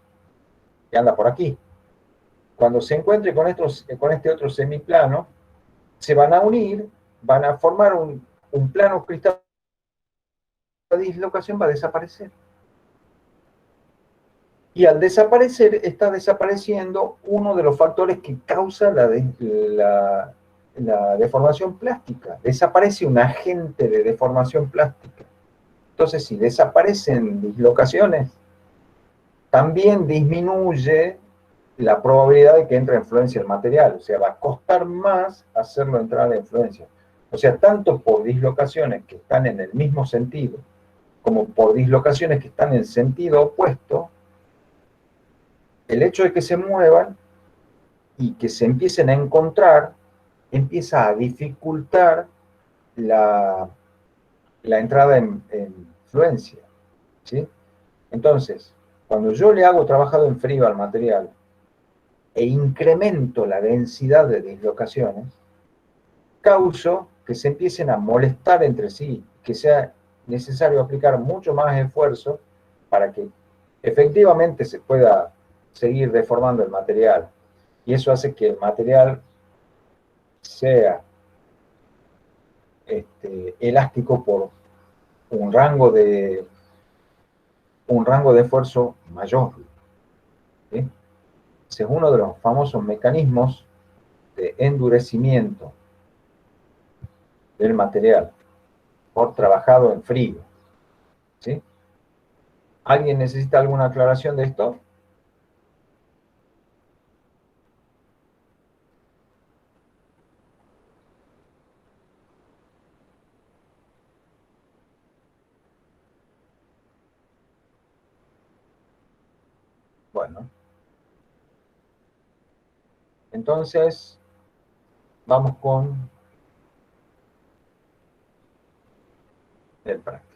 que anda por aquí. Cuando se encuentre con este otro semiplano, se van a unir, van a formar un plano cristal. La dislocación va a desaparecer. Y al desaparecer, está desapareciendo uno de los factores que causa la deformación plástica. Desaparece un agente de deformación plástica. Entonces, si desaparecen dislocaciones, también disminuye la probabilidad de que entre influencia el material. O sea, va a costar más hacerlo entrar en influencia. O sea, tanto por dislocaciones que están en el mismo sentido, como por dislocaciones que están en sentido opuesto, el hecho de que se muevan y que se empiecen a encontrar, empieza a dificultar la entrada en influencia, ¿sí? Entonces, cuando yo le hago trabajado en frío al material e incremento la densidad de dislocaciones, causo que se empiecen a molestar entre sí, que sea necesario aplicar mucho más esfuerzo para que efectivamente se pueda seguir deformando el material. Y eso hace que el material sea elástico por un rango de esfuerzo mayor, ¿sí? Ese es uno de los famosos mecanismos de endurecimiento del material por trabajado en frío, ¿sí? ¿Alguien necesita alguna aclaración de esto? Bueno, entonces vamos con el práctico.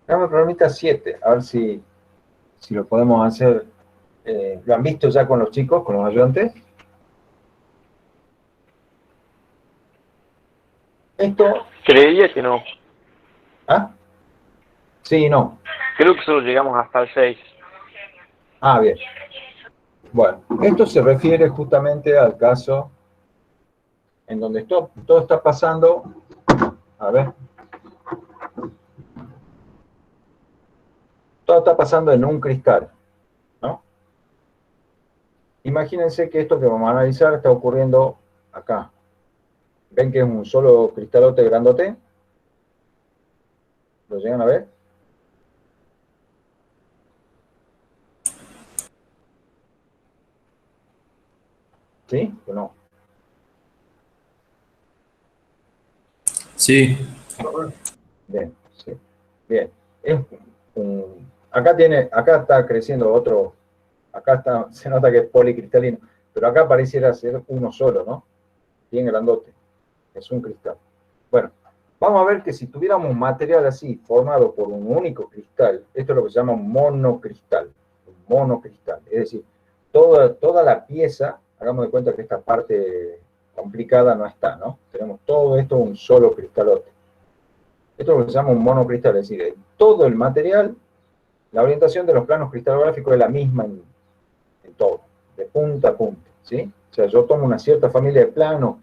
Hagamos el problemita 7, a ver si lo podemos hacer. ¿Lo han visto ya con los chicos, con los ayudantes? Esto... Creería que no. ¿Ah? Sí, no. Creo que solo llegamos hasta el 6. Ah, bien. Bueno, esto se refiere justamente al caso en donde todo está pasando. A ver. Todo está pasando en un cristal, ¿no? Imagínense que esto que vamos a analizar está ocurriendo acá. ¿Ven que es un solo cristalote grandote? ¿Lo llegan a ver? ¿Sí o no? Sí, Bien, sí. Bien. Acá está creciendo otro, se nota que es policristalino, pero acá pareciera ser uno solo, ¿no? Bien grandote. Es un cristal. Bueno, vamos a ver que si tuviéramos un material así, formado por un único cristal, esto es lo que se llama un monocristal. Un monocristal. Es decir, toda la pieza, hagamos de cuenta que esta parte complicada no está, ¿no? Tenemos todo esto un solo cristalote. Esto es lo que se llama un monocristal, es decir, todo el material, la orientación de los planos cristalográficos es la misma en todo, de punta a punta, ¿sí? O sea, yo tomo una cierta familia de planos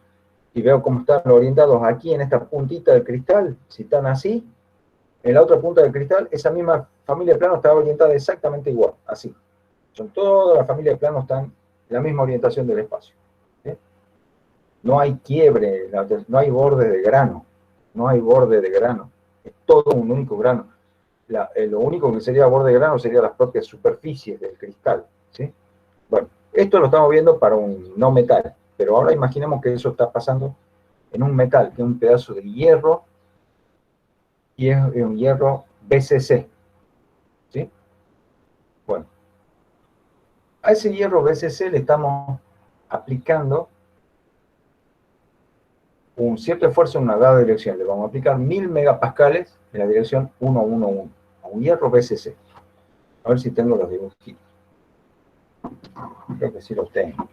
y veo cómo están orientados aquí en esta puntita del cristal, si están así, en la otra punta del cristal, esa misma familia de planos está orientada exactamente igual, así. Son toda la familia de planos están en la misma orientación del espacio, ¿sí? No hay quiebre, no hay borde de grano, no hay borde de grano, es todo un único grano. Lo único que sería borde de grano sería las propias superficies del cristal, ¿sí? Bueno, esto lo estamos viendo para un no metal, pero ahora imaginemos que eso está pasando en un metal, que es un pedazo de hierro, y es un hierro BCC, ¿sí? Bueno, a ese hierro BCC le estamos aplicando un cierto esfuerzo en una dada dirección. Le vamos a aplicar 1000 megapascales en la dirección 111, a un hierro BCC. A ver si tengo los dibujitos. Creo que sí los tengo.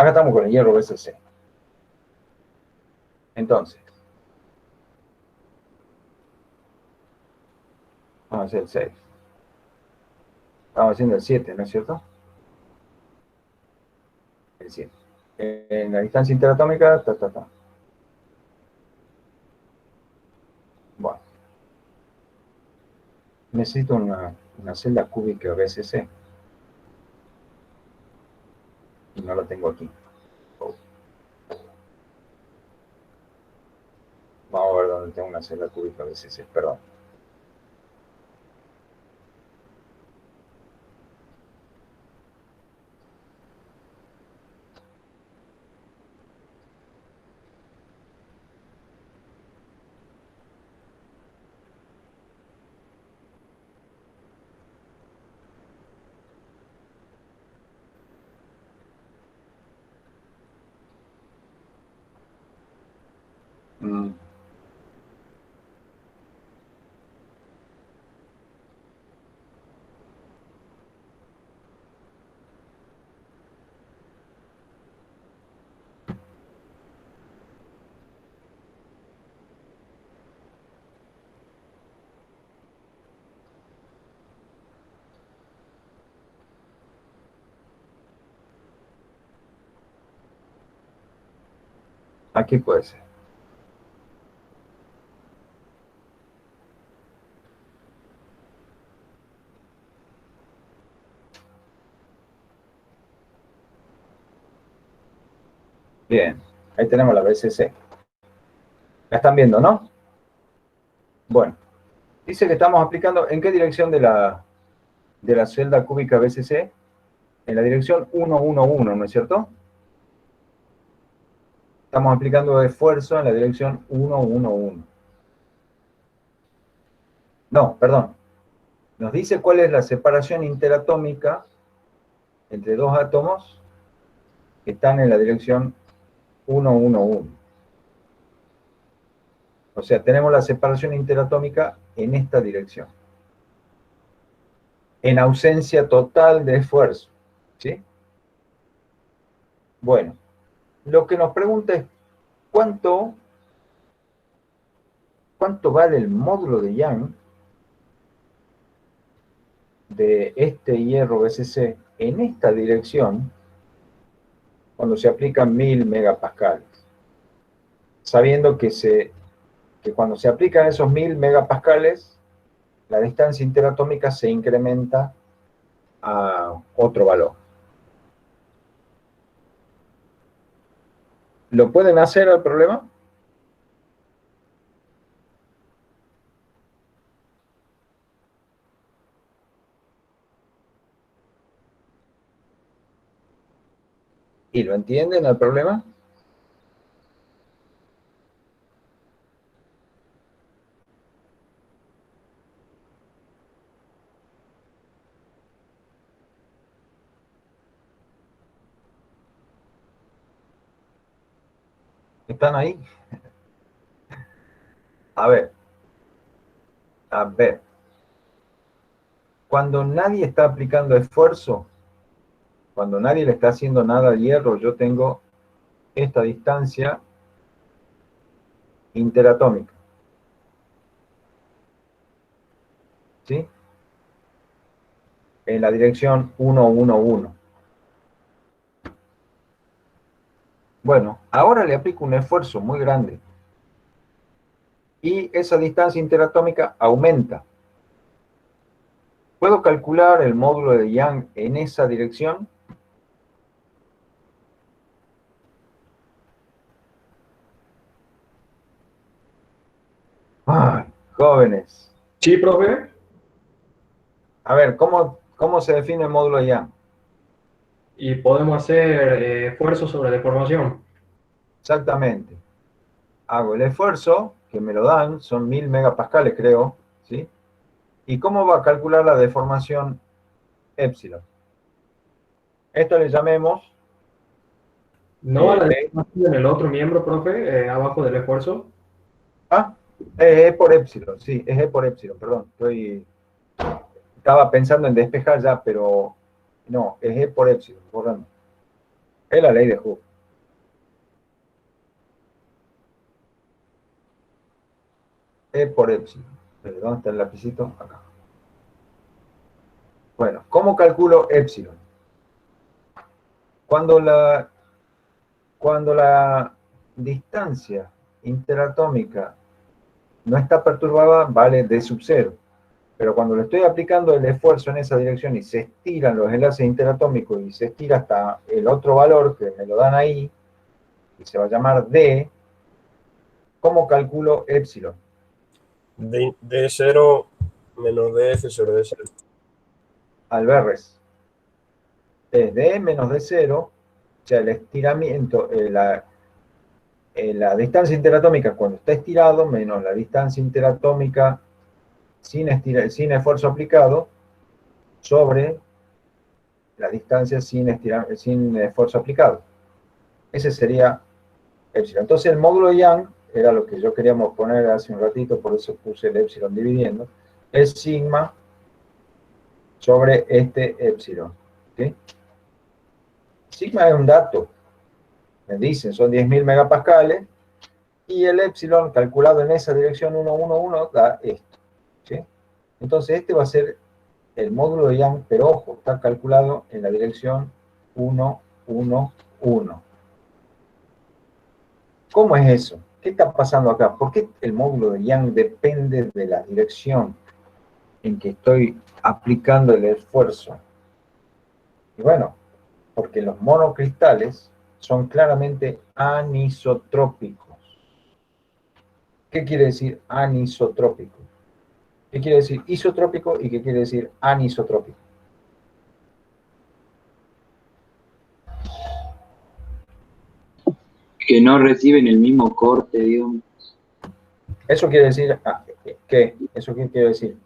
Acá estamos con el hierro BCC. Entonces, vamos a hacer el 6. Estamos haciendo el 7, ¿no es cierto? El 7. En la distancia interatómica, Bueno, necesito una celda cúbica BCC. Y no la tengo aquí. Vamos a ver dónde tengo una celda cúbica BCC, perdón. Mm. Aquí puede ser. Bien, ahí tenemos la BCC. La están viendo, ¿no? Bueno, dice que estamos aplicando, ¿en qué dirección de la celda cúbica BCC? En la dirección 111, ¿no es cierto? Estamos aplicando esfuerzo en la dirección 111. No, perdón. Nos dice cuál es la separación interatómica entre dos átomos que están en la dirección 111. O sea, tenemos la separación interatómica en esta dirección. En ausencia total de esfuerzo. ¿Sí? Bueno, lo que nos pregunta es ¿cuánto vale el módulo de Young de este hierro BCC en esta dirección cuando se aplican 1000 megapascales? Sabiendo que cuando se aplican esos 1000 megapascales, la distancia interatómica se incrementa a otro valor. ¿Lo pueden hacer al problema? ¿Y lo entienden al problema? ¿Están ahí? A ver. Cuando nadie está aplicando esfuerzo, cuando nadie le está haciendo nada al hierro, yo tengo esta distancia interatómica. ¿Sí? En la dirección 111. Bueno, ahora le aplico un esfuerzo muy grande. Y esa distancia interatómica aumenta. ¿Puedo calcular el módulo de Young en esa dirección? ¡Ay, jóvenes! Sí, profe. A ver, ¿cómo se define el módulo de Young? Y podemos hacer esfuerzo sobre deformación. Exactamente. Hago el esfuerzo, que me lo dan, son 1000 megapascales, creo, ¿sí? ¿Y cómo va a calcular la deformación épsilon? Esto le llamemos No a la P. deformación en el otro miembro, profe, abajo del esfuerzo. Ah, es E por épsilon, sí, es E por épsilon, perdón. Estaba pensando en despejar ya, pero no, es E por épsilon, borrando. Es la ley de Hooke. E por épsilon. ¿Dónde está el lapicito? Acá. Bueno, ¿cómo calculo épsilon? Cuando la distancia interatómica no está perturbada, vale D sub 0. Pero cuando le estoy aplicando el esfuerzo en esa dirección y se estiran los enlaces interatómicos y se estira hasta el otro valor que me lo dan ahí, y se va a llamar D, ¿cómo calculo épsilon? D0 menos DF sobre D0. Alberres. Es D menos D0, o sea, el estiramiento, la distancia interatómica cuando está estirado, menos la distancia interatómica sin esfuerzo aplicado, sobre la distancia sin esfuerzo aplicado. Ese sería épsilon. Entonces el módulo de Young era lo que yo queríamos poner hace un ratito, por eso puse el épsilon dividiendo, es sigma sobre este épsilon. ¿Sí? Sigma es un dato, me dicen, son 10.000 megapascales, y el épsilon calculado en esa dirección 111 da esto. ¿Sí? Entonces este va a ser el módulo de Young, pero ojo, está calculado en la dirección 111. ¿Cómo es eso? ¿Qué está pasando acá? ¿Por qué el módulo de Young depende de la dirección en que estoy aplicando el esfuerzo? Y bueno, porque los monocristales son claramente anisotrópicos. ¿Qué quiere decir anisotrópico? ¿Qué quiere decir isotrópico y qué quiere decir anisotrópico? Que no reciben el mismo corte, digamos. Eso quiere decir, ¿qué? ¿Eso qué quiere decir?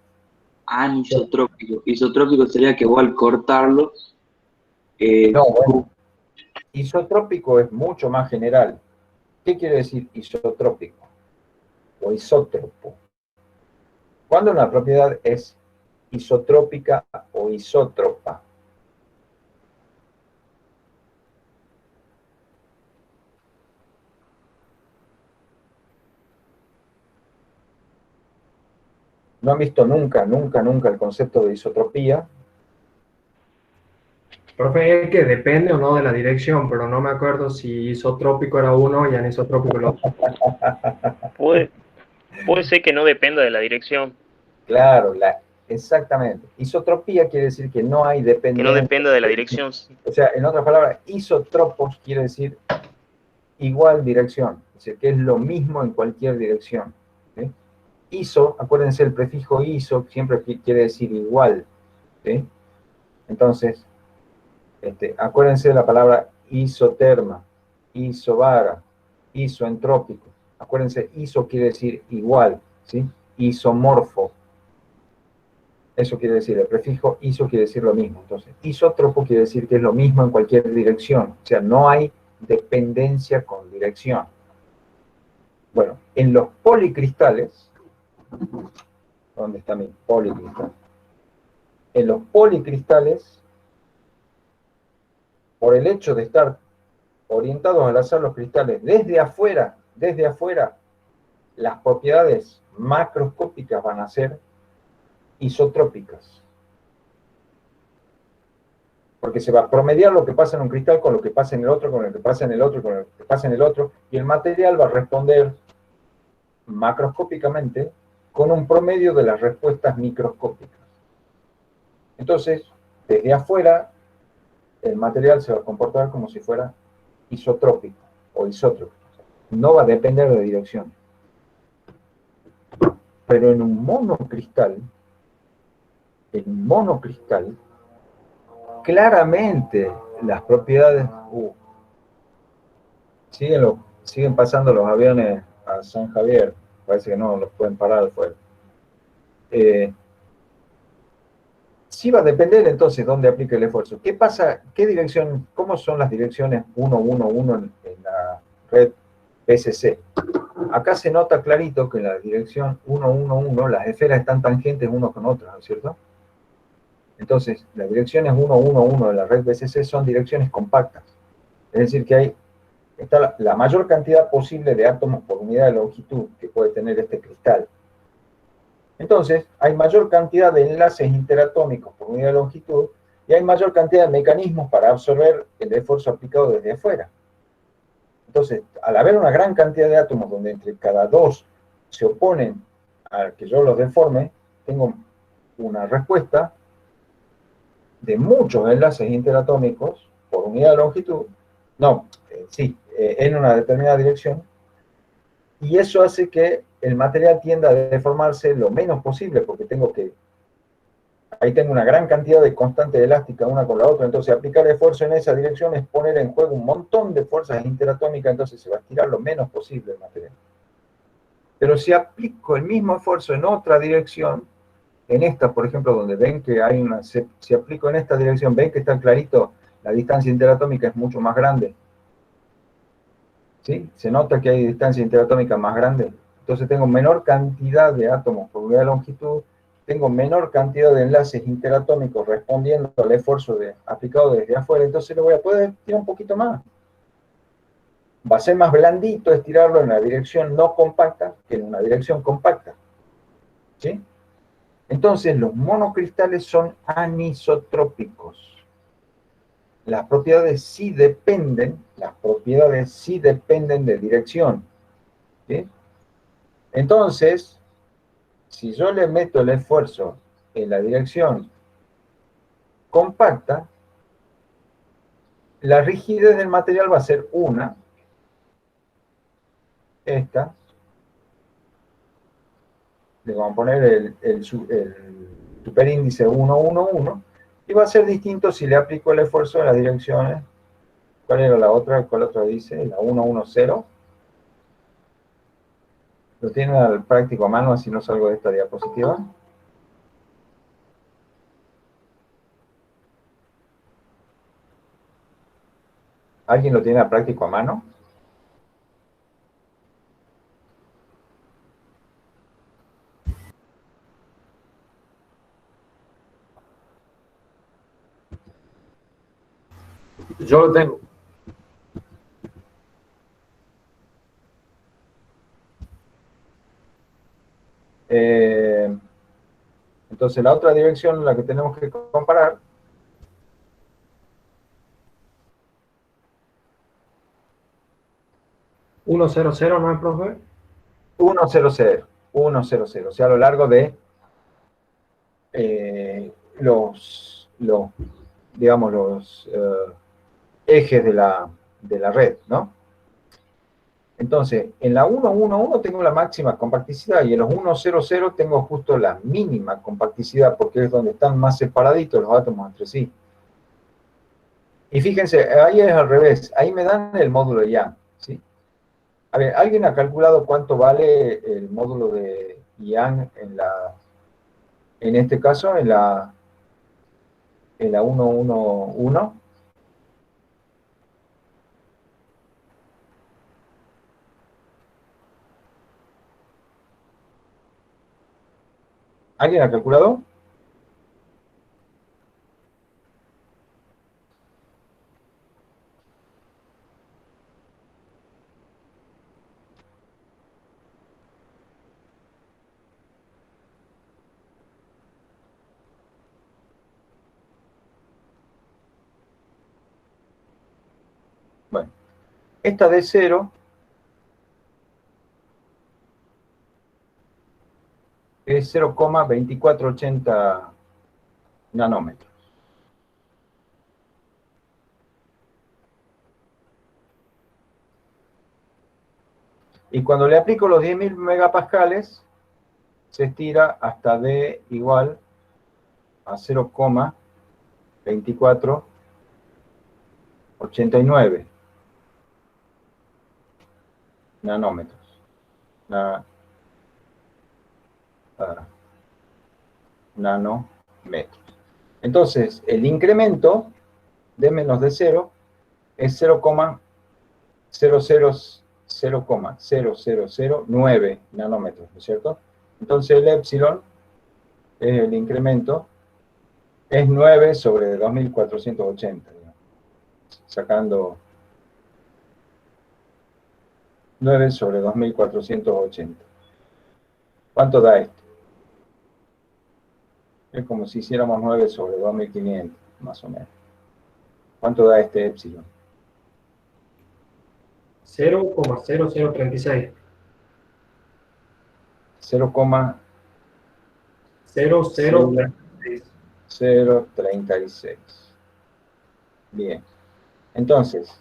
Anisotrópico. Isotrópico sería que vos al cortarlo... No, bueno, isotrópico es mucho más general. ¿Qué quiere decir isotrópico? O isótropo. Cuando una propiedad es isotrópica o isótropa. ¿No han visto nunca el concepto de isotropía? Profe, es que depende o no de la dirección, pero no me acuerdo si isotrópico era uno y anisotrópico el otro. Puede ser que no dependa de la dirección. Claro, exactamente. Isotropía quiere decir que no hay dependencia. Que no dependa de la dirección. O sea, en otras palabras, isotropos quiere decir igual dirección. Es decir, que es lo mismo en cualquier dirección. ¿Sí? Iso, acuérdense, el prefijo iso siempre quiere decir igual. ¿Sí? Entonces, acuérdense de la palabra isoterma, isobara, isoentrópico. Acuérdense, iso quiere decir igual, ¿sí? Isomorfo. Eso quiere decir, el prefijo iso quiere decir lo mismo. Entonces, isótropo quiere decir que es lo mismo en cualquier dirección. O sea, no hay dependencia con dirección. Bueno, en los policristales, ¿dónde está mi policristal? En los policristales, por el hecho de estar orientados al azar los cristales desde afuera, las propiedades macroscópicas van a ser isotrópicas. Porque se va a promediar lo que pasa en un cristal con lo que pasa en el otro, con lo que pasa en el otro, con lo que pasa en el otro, y el material va a responder macroscópicamente con un promedio de las respuestas microscópicas. Entonces, desde afuera, el material se va a comportar como si fuera isotrópico o isótropo. No va a depender de dirección. Pero en un monocristal, claramente las propiedades... siguen pasando los aviones a San Javier. Parece que no los pueden parar afuera. Sí va a depender entonces dónde aplique el esfuerzo. ¿Qué pasa? ¿Qué dirección? ¿Cómo son las direcciones 111 en la red PCC? Acá se nota clarito que en la dirección 111 las esferas están tangentes uno con otras, ¿no es cierto? Entonces, las direcciones 111 de la red PCC son direcciones compactas. Es decir, que está la mayor cantidad posible de átomos por unidad de longitud que puede tener este cristal. Entonces, hay mayor cantidad de enlaces interatómicos por unidad de longitud y hay mayor cantidad de mecanismos para absorber el esfuerzo aplicado desde afuera. Entonces, al haber una gran cantidad de átomos donde entre cada dos se oponen a que yo los deforme, tengo una respuesta de muchos enlaces interatómicos por unidad de longitud, en una determinada dirección, y eso hace que el material tienda a deformarse lo menos posible, porque ahí tengo una gran cantidad de constante elástica una con la otra, entonces aplicar esfuerzo en esa dirección es poner en juego un montón de fuerzas interatómicas, entonces se va a estirar lo menos posible el material. Pero si aplico el mismo esfuerzo en otra dirección, en esta, por ejemplo, donde ven que hay si aplico en esta dirección, ven que está clarito, la distancia interatómica es mucho más grande. ¿Sí? Se nota que hay distancia interatómica más grande. Entonces tengo menor cantidad de átomos por unidad de longitud, tengo menor cantidad de enlaces interatómicos respondiendo al esfuerzo aplicado desde afuera, entonces lo voy a poder tirar un poquito más. Va a ser más blandito estirarlo en una dirección no compacta que en una dirección compacta. ¿Sí? Entonces los monocristales son anisotrópicos. Las propiedades sí dependen de dirección. ¿Sí? Entonces, si yo le meto el esfuerzo en la dirección compacta, la rigidez del material va a ser una, esta, le vamos a poner el superíndice 1, 1, 1, y va a ser distinto si le aplico el esfuerzo en las direcciones. ¿Cuál era la otra? ¿Cuál otra dice? La 1, 1, 0. Lo tienen al práctico a mano, así no salgo de esta diapositiva. ¿Alguien lo tiene al práctico a mano? Yo lo tengo. Entonces la otra dirección en la que tenemos que comparar ¿1, 0, 0, no es, profe? 1, 0, 0, 1, 0, 0, o sea, a lo largo de digamos, los ejes de la red, ¿no? Entonces, en la 1, 1, 1 tengo la máxima compacticidad y en los 1, 0, 0 tengo justo la mínima compacticidad porque es donde están más separaditos los átomos entre sí. Y fíjense, ahí es al revés, ahí me dan el módulo de Young, ¿sí? A ver, ¿alguien ha calculado cuánto vale el módulo de Young en este caso, en la 1, 1, 1? ¿Alguien ha calculado? Bueno, esta de 0 es 0,2480 nanómetros. Y cuando le aplico los 10.000 megapascales, se estira hasta D igual a 0,2489 nanómetros. Nanómetros. Entonces, el incremento de menos de 0 es 0,0009 nanómetros, ¿no es cierto? Entonces el epsilon, el incremento, es 9 sobre 2480, digamos, sacando 9 sobre 2480. ¿Cuánto da esto? Es como si hiciéramos 9 sobre 2500, más o menos. ¿Cuánto da este epsilon? 0,0036. 0036. 0,036. Bien. Entonces,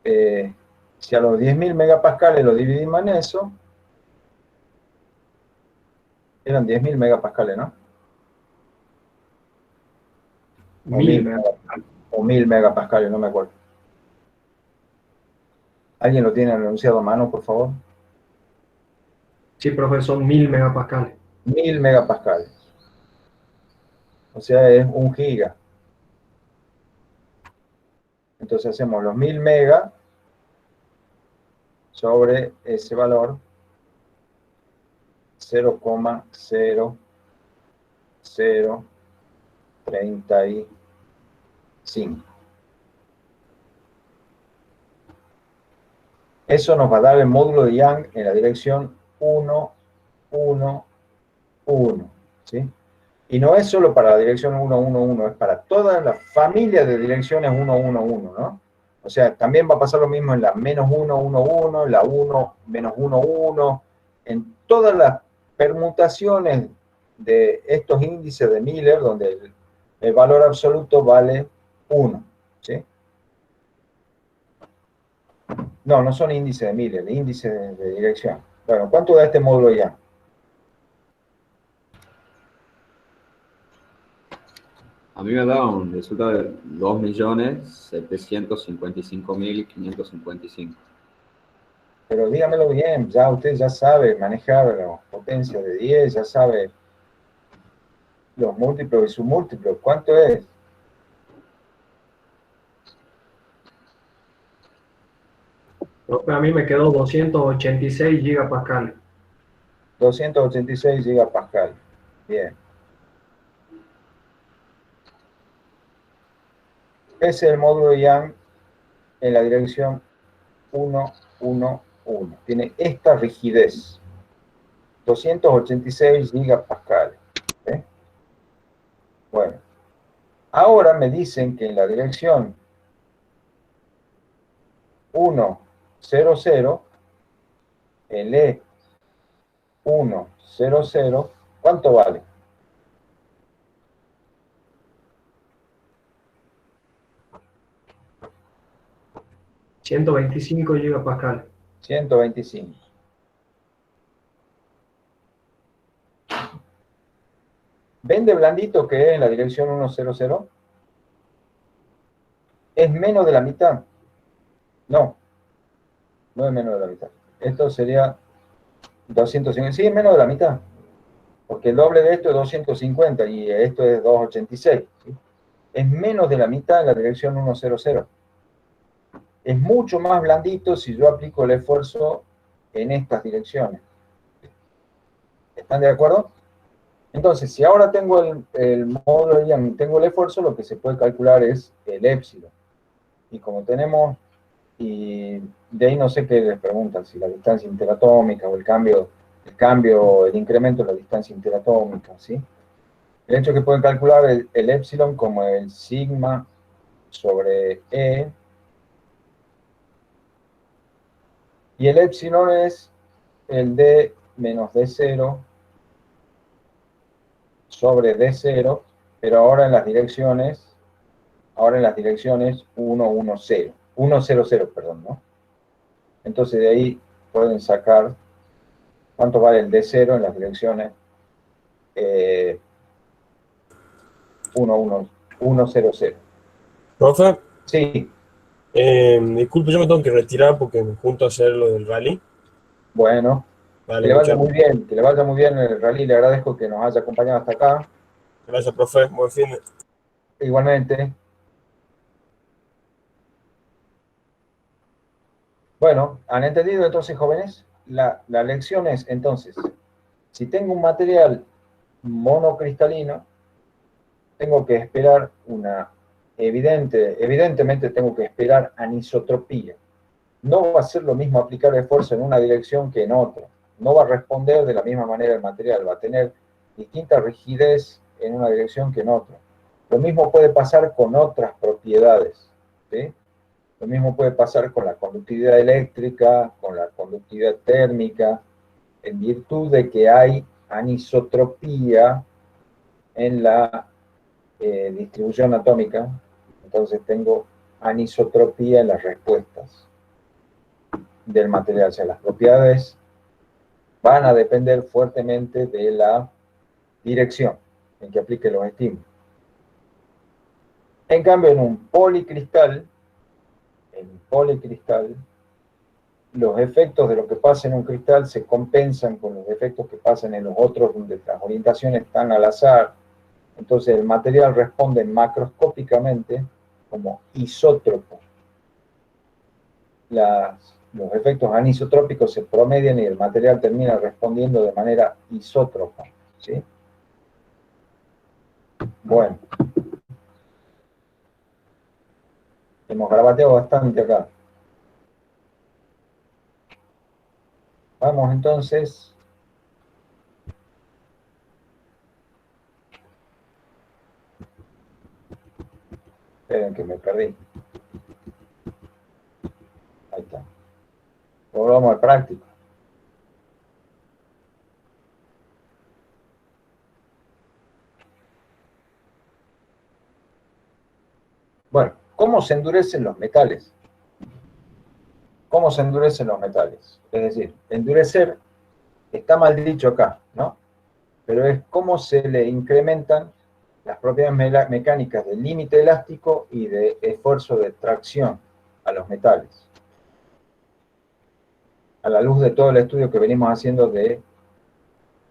si a los 10.000 megapascales lo dividimos en eso, eran 10.000 megapascales, ¿no? O 1000 megapascales, no me acuerdo. ¿Alguien lo tiene anunciado a mano, por favor? Sí, profe, son 1000 megapascales. 1000 megapascales. O sea, es 1 giga. Entonces hacemos los 1000 mega sobre ese valor 0,0035. Eso nos va a dar el módulo de Young en la dirección 1, 1, 1, ¿sí? Y no es solo para la dirección 1, 1, 1, es para toda la familia de direcciones 1, 1, 1, ¿no? O sea, también va a pasar lo mismo en la menos 1, 1, 1, la 1, menos 1, 1, en todas las permutaciones de estos índices de Miller, donde el valor absoluto vale 1, ¿sí? No, no son índices de Miller, índices de dirección. Bueno, ¿cuánto da este módulo ya? A mí me da un resultado de 2.755.555. Pero dígamelo bien, ya usted ya sabe manejar la potencia de 10, ya sabe los múltiplos y submúltiplos. ¿Cuánto es? Profe, a mí me quedó 286 gigapascales. 286 gigapascal. Bien. Ese es el módulo de Young en la dirección 1, 1, 1. Tiene esta rigidez. 286 gigapascales. ¿Sí? Bueno. Ahora me dicen que en la dirección 1, 0, 0, el E1, 0, 0, ¿cuánto vale? $125 gigapascales. 125. ¿Ven de blandito que es en la dirección 1, 0, 0? ¿Es menos de la mitad? No, no es menos de la mitad. Esto sería 250. Sí, es menos de la mitad. Porque el doble de esto es 250 y esto es 286. ¿Sí? Es menos de la mitad en la dirección 1, 0, 0. Es mucho más blandito si yo aplico el esfuerzo en estas direcciones. ¿Están de acuerdo? Entonces, si ahora tengo el módulo de Young, tengo el esfuerzo, lo que se puede calcular es el épsilon. Y como tenemos, y de ahí no sé qué les preguntan, si la distancia interatómica o el incremento de la distancia interatómica, ¿sí? El hecho que pueden calcular el épsilon como el sigma sobre E, y el épsilon es el D menos D0 sobre D0, pero ahora en las direcciones 1, 1, 0. 1, 0, 0, perdón, ¿no? Entonces de ahí pueden sacar cuánto vale el D0 en las direcciones 1, 1, 1, 0, 0. Profe, Sí, disculpe, yo me tengo que retirar porque me junto a hacer lo del rally. bueno, que Vale, le vaya muchas muy bien, que le vaya muy bien en el rally, le agradezco que nos haya acompañado hasta acá. gracias, profe. Buen fin de... Igualmente. Bueno, ¿han entendido entonces, jóvenes? La lección es, entonces, si tengo un material monocristalino, tengo que esperar evidentemente tengo que esperar anisotropía. No va a ser lo mismo aplicar esfuerzo en una dirección que en otra. No va a responder de la misma manera el material, va a tener distinta rigidez en una dirección que en otra. Lo mismo puede pasar con otras propiedades, ¿sí? Lo mismo puede pasar con la conductividad eléctrica, con la conductividad térmica, en virtud de que hay anisotropía en la distribución atómica, entonces tengo anisotropía en las respuestas del material. O sea, las propiedades van a depender fuertemente de la dirección en que aplique los estímulos. En cambio, en un policristal, los efectos de lo que pasa en un cristal se compensan con los efectos que pasan en los otros, donde las orientaciones están al azar. Entonces el material responde macroscópicamente como isótropo. Las los efectos anisotrópicos se promedian y el material termina respondiendo de manera isótropa, ¿sí? Bueno. Hemos grabateado bastante acá. Vamos entonces. Esperen que me perdí. Ahí está. Volvamos al práctico. Bueno, ¿cómo se endurecen los metales? ¿Cómo se endurecen los metales? Es decir, endurecer está mal dicho acá, ¿no? Pero es cómo se le incrementan las propiedades mecánicas del límite elástico y de esfuerzo de tracción a los metales. A la luz de todo el estudio que venimos haciendo de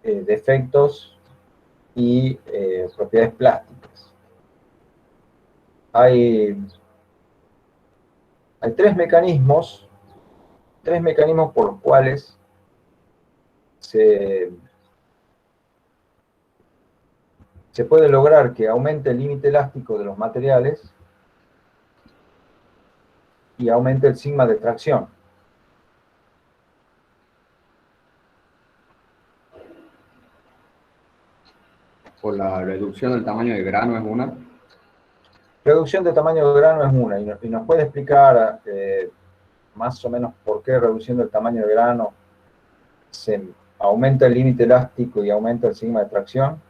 defectos y propiedades plásticas. Hay tres mecanismos por los cuales se puede lograr que aumente el límite elástico de los materiales y aumente el sigma de tracción. Por la reducción del tamaño de grano es una. Reducción de tamaño de grano es una, y nos puede explicar más o menos por qué reduciendo el tamaño de grano se aumenta el límite elástico y aumenta el sigma de tracción.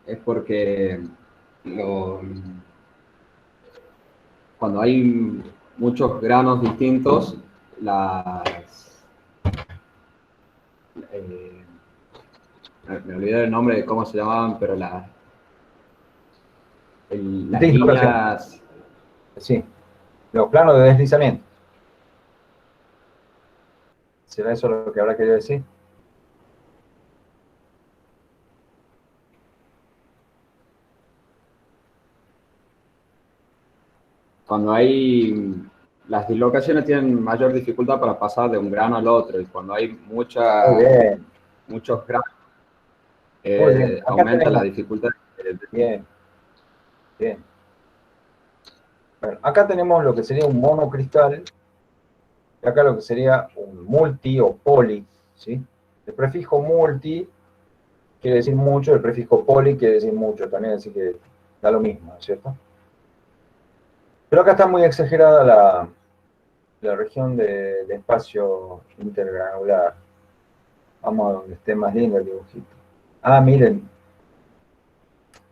Es porque cuando hay muchos granos distintos, me olvidé el nombre de cómo se llamaban, pero las líneas... Sí, los planos de deslizamiento. ¿Será eso lo que habrá querido decir? Cuando hay... Las dislocaciones tienen mayor dificultad para pasar de un grano al otro, y cuando hay muchos granos, aumenta la dificultad. Bien, bien. Bueno, acá tenemos lo que sería un monocristal, y acá lo que sería un multi o poli, ¿sí? El prefijo multi quiere decir mucho, el prefijo poli quiere decir mucho también, así que da lo mismo, ¿no es cierto? Pero acá está muy exagerada la región de espacio intergranular. Vamos a donde esté más lindo el dibujito. Ah, miren.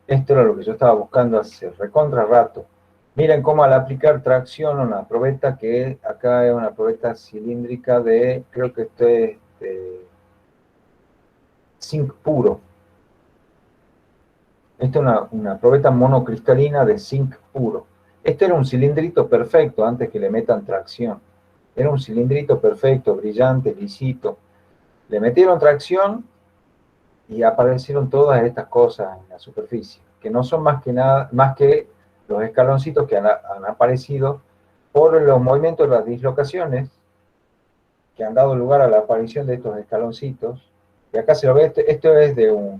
Esto era lo que yo estaba buscando hace recontra rato. Miren cómo al aplicar tracción a una probeta, que acá es una probeta cilíndrica de, creo que esto es de zinc puro. Esta es una probeta monocristalina de zinc puro. Este era un cilindrito perfecto antes que le metan tracción. Era un cilindrito perfecto, brillante, lisito. Le metieron tracción y aparecieron todas estas cosas en la superficie, que no son más que los escaloncitos que han aparecido por los movimientos de las dislocaciones que han dado lugar a la aparición de estos escaloncitos. Y acá se lo ve, esto es de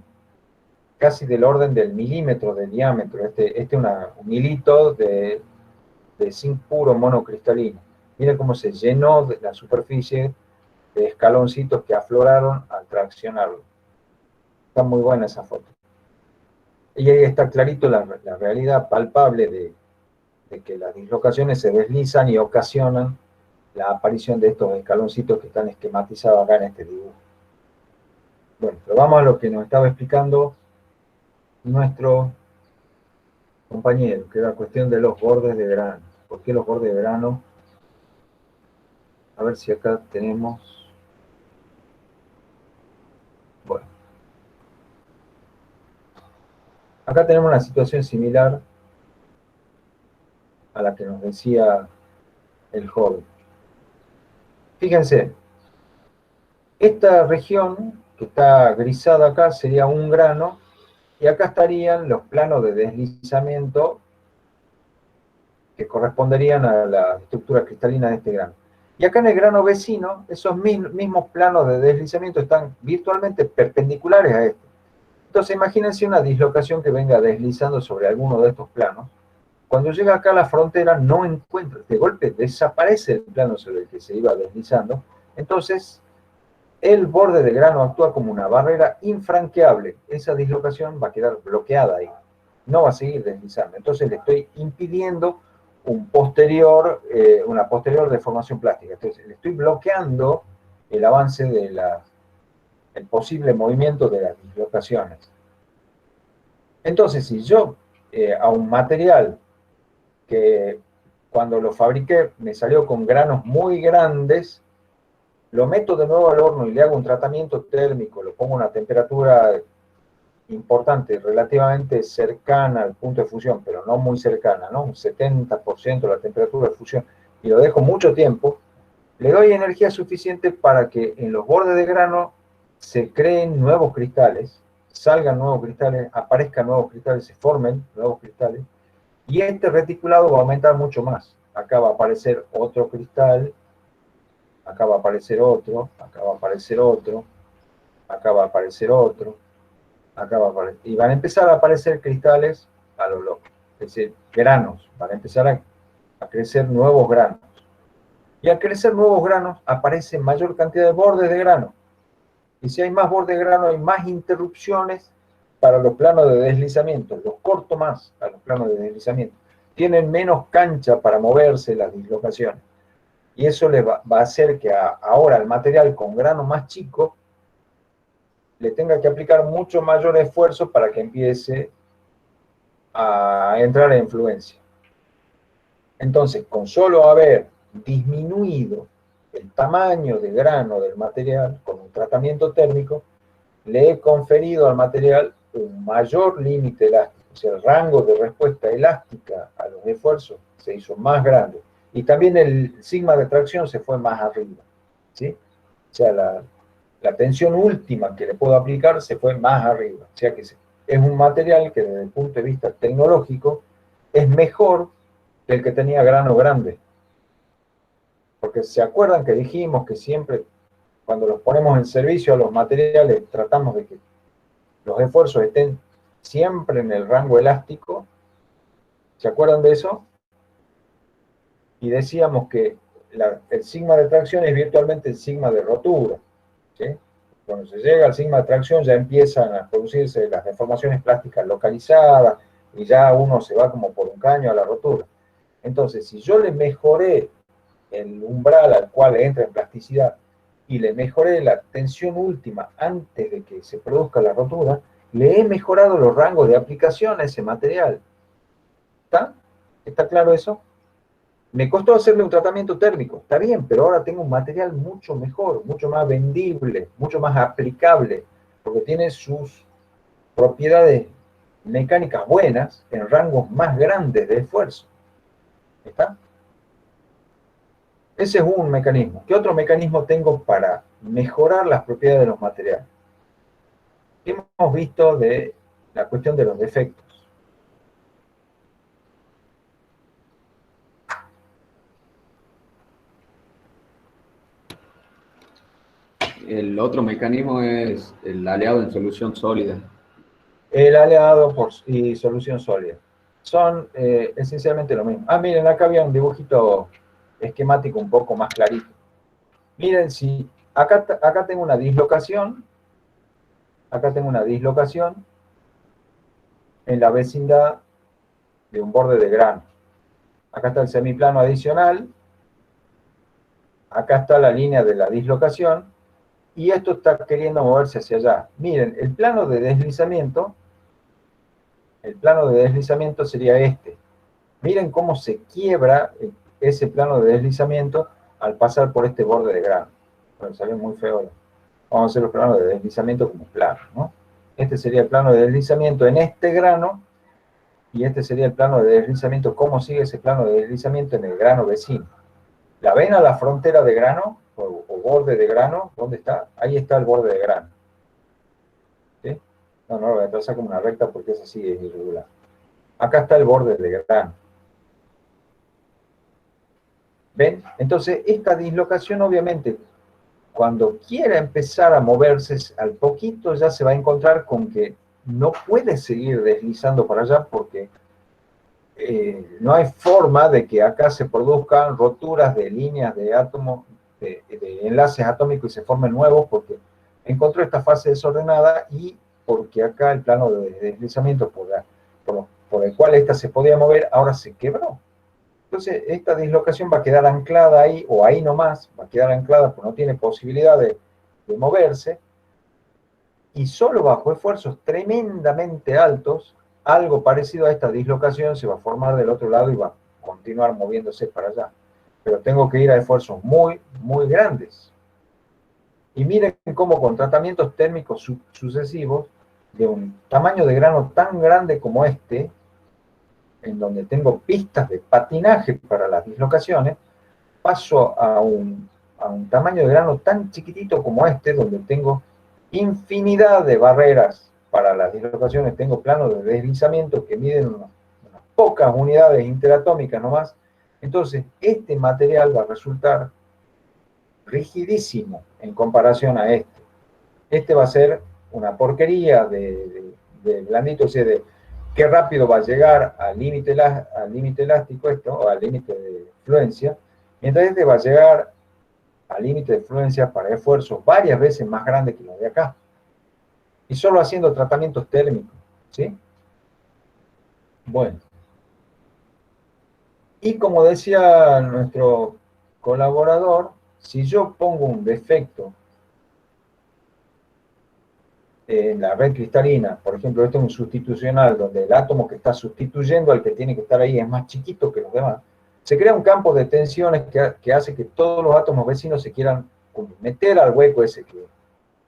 casi del orden del milímetro de diámetro. Este es un hilito de zinc puro monocristalino. Miren cómo se llenó de la superficie de escaloncitos que afloraron al traccionarlo. Está muy buena esa foto. Y ahí está clarito la realidad palpable de que las dislocaciones se deslizan y ocasionan la aparición de estos escaloncitos que están esquematizados acá en este dibujo. Bueno, pero vamos a lo que nos estaba explicando nuestro compañero, que era la cuestión de los bordes de grano. ¿Por qué los bordes de grano? A ver si acá tenemos... Bueno. Acá tenemos una situación similar a la que nos decía el joven. Fíjense, esta región que está grisada acá sería un grano, y acá estarían los planos de deslizamiento que corresponderían a la estructura cristalina de este grano. Y acá en el grano vecino, esos mismos planos de deslizamiento están virtualmente perpendiculares a este. Entonces imagínense una dislocación que venga deslizando sobre alguno de estos planos. Cuando llega acá a la frontera no encuentra, de golpe desaparece el plano sobre el que se iba deslizando. Entonces el borde de grano actúa como una barrera infranqueable. Esa dislocación va a quedar bloqueada ahí. No va a seguir deslizando. Entonces le estoy impidiendo una posterior deformación plástica. Entonces le estoy bloqueando el avance de el posible movimiento de las dislocaciones. Entonces, si yo a un material que cuando lo fabriqué me salió con granos muy grandes, lo meto de nuevo al horno y le hago un tratamiento térmico, lo pongo a una temperatura importante, relativamente cercana al punto de fusión, pero no muy cercana, ¿no? Un 70% de la temperatura de fusión, y lo dejo mucho tiempo, le doy energía suficiente para que en los bordes de grano se creen nuevos cristales, salgan nuevos cristales, aparezcan nuevos cristales, se formen nuevos cristales, y este reticulado va a aumentar mucho más. Acá va a aparecer otro cristal, acá va a aparecer otro, acá va a aparecer otro, acá va a aparecer otro, acá va a aparecer, y van a empezar a aparecer cristales a lo loco, es decir, granos, van a empezar a crecer nuevos granos. Y al crecer nuevos granos, aparece mayor cantidad de bordes de grano. Y si hay más bordes de grano, hay más interrupciones para los planos de deslizamiento. Los corto más a los planos de deslizamiento. Tienen menos cancha para moverse las dislocaciones. Y eso les va a hacer que ahora el material con grano más chico le tenga que aplicar mucho mayor esfuerzo para que empiece a entrar en fluencia. Entonces, con solo haber disminuido el tamaño de grano del material con un tratamiento térmico, le he conferido al material un mayor límite elástico. O sea, el rango de respuesta elástica a los esfuerzos se hizo más grande. Y también el sigma de tracción se fue más arriba, ¿sí? O sea, la tensión última que le puedo aplicar se fue más arriba. O sea que es un material que desde el punto de vista tecnológico es mejor que el que tenía grano grande. Porque se acuerdan que dijimos que siempre cuando los ponemos en servicio a los materiales tratamos de que los esfuerzos estén siempre en el rango elástico. ¿Se acuerdan de eso? Y decíamos que el sigma de tracción es virtualmente el sigma de rotura, ¿sí? Cuando se llega al sigma de tracción ya empiezan a producirse las deformaciones plásticas localizadas y ya uno se va como por un caño a la rotura. Entonces, si yo le mejoré el umbral al cual entra en plasticidad y le mejoré la tensión última antes de que se produzca la rotura, le he mejorado los rangos de aplicación a ese material. ¿Está? ¿Está claro eso? Me costó hacerle un tratamiento térmico, está bien, pero ahora tengo un material mucho mejor, mucho más vendible, mucho más aplicable, porque tiene sus propiedades mecánicas buenas en rangos más grandes de esfuerzo. ¿Está? Ese es un mecanismo. ¿Qué otro mecanismo tengo para mejorar las propiedades de los materiales? Hemos visto de la cuestión de los defectos. El otro mecanismo es el aleado en solución sólida. El aleado y solución sólida. Son esencialmente lo mismo. Ah, miren, acá había un dibujito esquemático un poco más clarito. Miren, si acá tengo una dislocación, en la vecindad de un borde de grano. Acá está el semiplano adicional, acá está la línea de la dislocación, y esto está queriendo moverse hacia allá. Miren, el plano de deslizamiento sería este. Miren cómo se quiebra ese plano de deslizamiento al pasar por este borde de grano. Bueno, salió muy feo. Vamos a hacer los planos de deslizamiento como plano, ¿no? Este sería el plano de deslizamiento en este grano, y este sería el plano de deslizamiento, cómo sigue ese plano de deslizamiento en el grano vecino. ¿La ven a la frontera de grano, o borde de grano? ¿Dónde está? Ahí está el borde de grano. ¿Sí? No lo voy a trazar como una recta porque esa sí es irregular. Acá está el borde de grano. ¿Ven? Entonces, esta dislocación, obviamente, cuando quiera empezar a moverse, al poquito ya se va a encontrar con que no puede seguir deslizando para allá porque no hay forma de que acá se produzcan roturas de líneas de átomos, de enlaces atómicos y se formen nuevos porque encontró esta fase desordenada y porque acá el plano de deslizamiento por el cual esta se podía mover ahora se quebró. Entonces esta dislocación va a quedar anclada ahí, o ahí nomás, va a quedar anclada porque no tiene posibilidad de moverse, y solo bajo esfuerzos tremendamente altos, algo parecido a esta dislocación se va a formar del otro lado y va a continuar moviéndose para allá. Pero tengo que ir a esfuerzos muy, muy grandes. Y miren cómo con tratamientos térmicos sucesivos, de un tamaño de grano tan grande como este, en donde tengo pistas de patinaje para las dislocaciones, paso a un tamaño de grano tan chiquitito como este, donde tengo infinidad de barreras para las dislocaciones, tengo planos de deslizamiento que miden unas pocas unidades interatómicas nomás. Entonces, este material va a resultar rigidísimo en comparación a este. Este va a ser una porquería de blandito, o sea, de qué rápido va a llegar al límite elástico esto, o al límite de fluencia, mientras este va a llegar al límite de fluencia para esfuerzos varias veces más grandes que los de acá. Y solo haciendo tratamientos térmicos, ¿sí? Bueno. Y como decía nuestro colaborador, si yo pongo un defecto en la red cristalina, por ejemplo, esto es un sustitucional, donde el átomo que está sustituyendo al que tiene que estar ahí es más chiquito que los demás, se crea un campo de tensiones que hace que todos los átomos vecinos se quieran meter al hueco ese que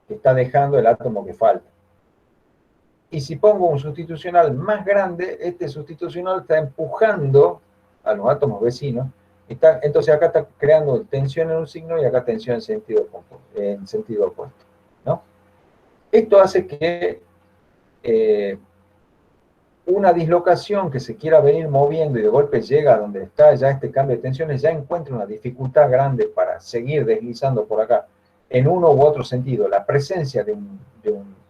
está dejando el átomo que falta. Y si pongo un sustitucional más grande, este sustitucional está empujando a los átomos vecinos, entonces acá está creando tensión en un signo y acá tensión en sentido opuesto, ¿no? Esto hace que una dislocación que se quiera venir moviendo y de golpe llega a donde está ya este cambio de tensiones, ya encuentra una dificultad grande para seguir deslizando por acá, en uno u otro sentido. La presencia de un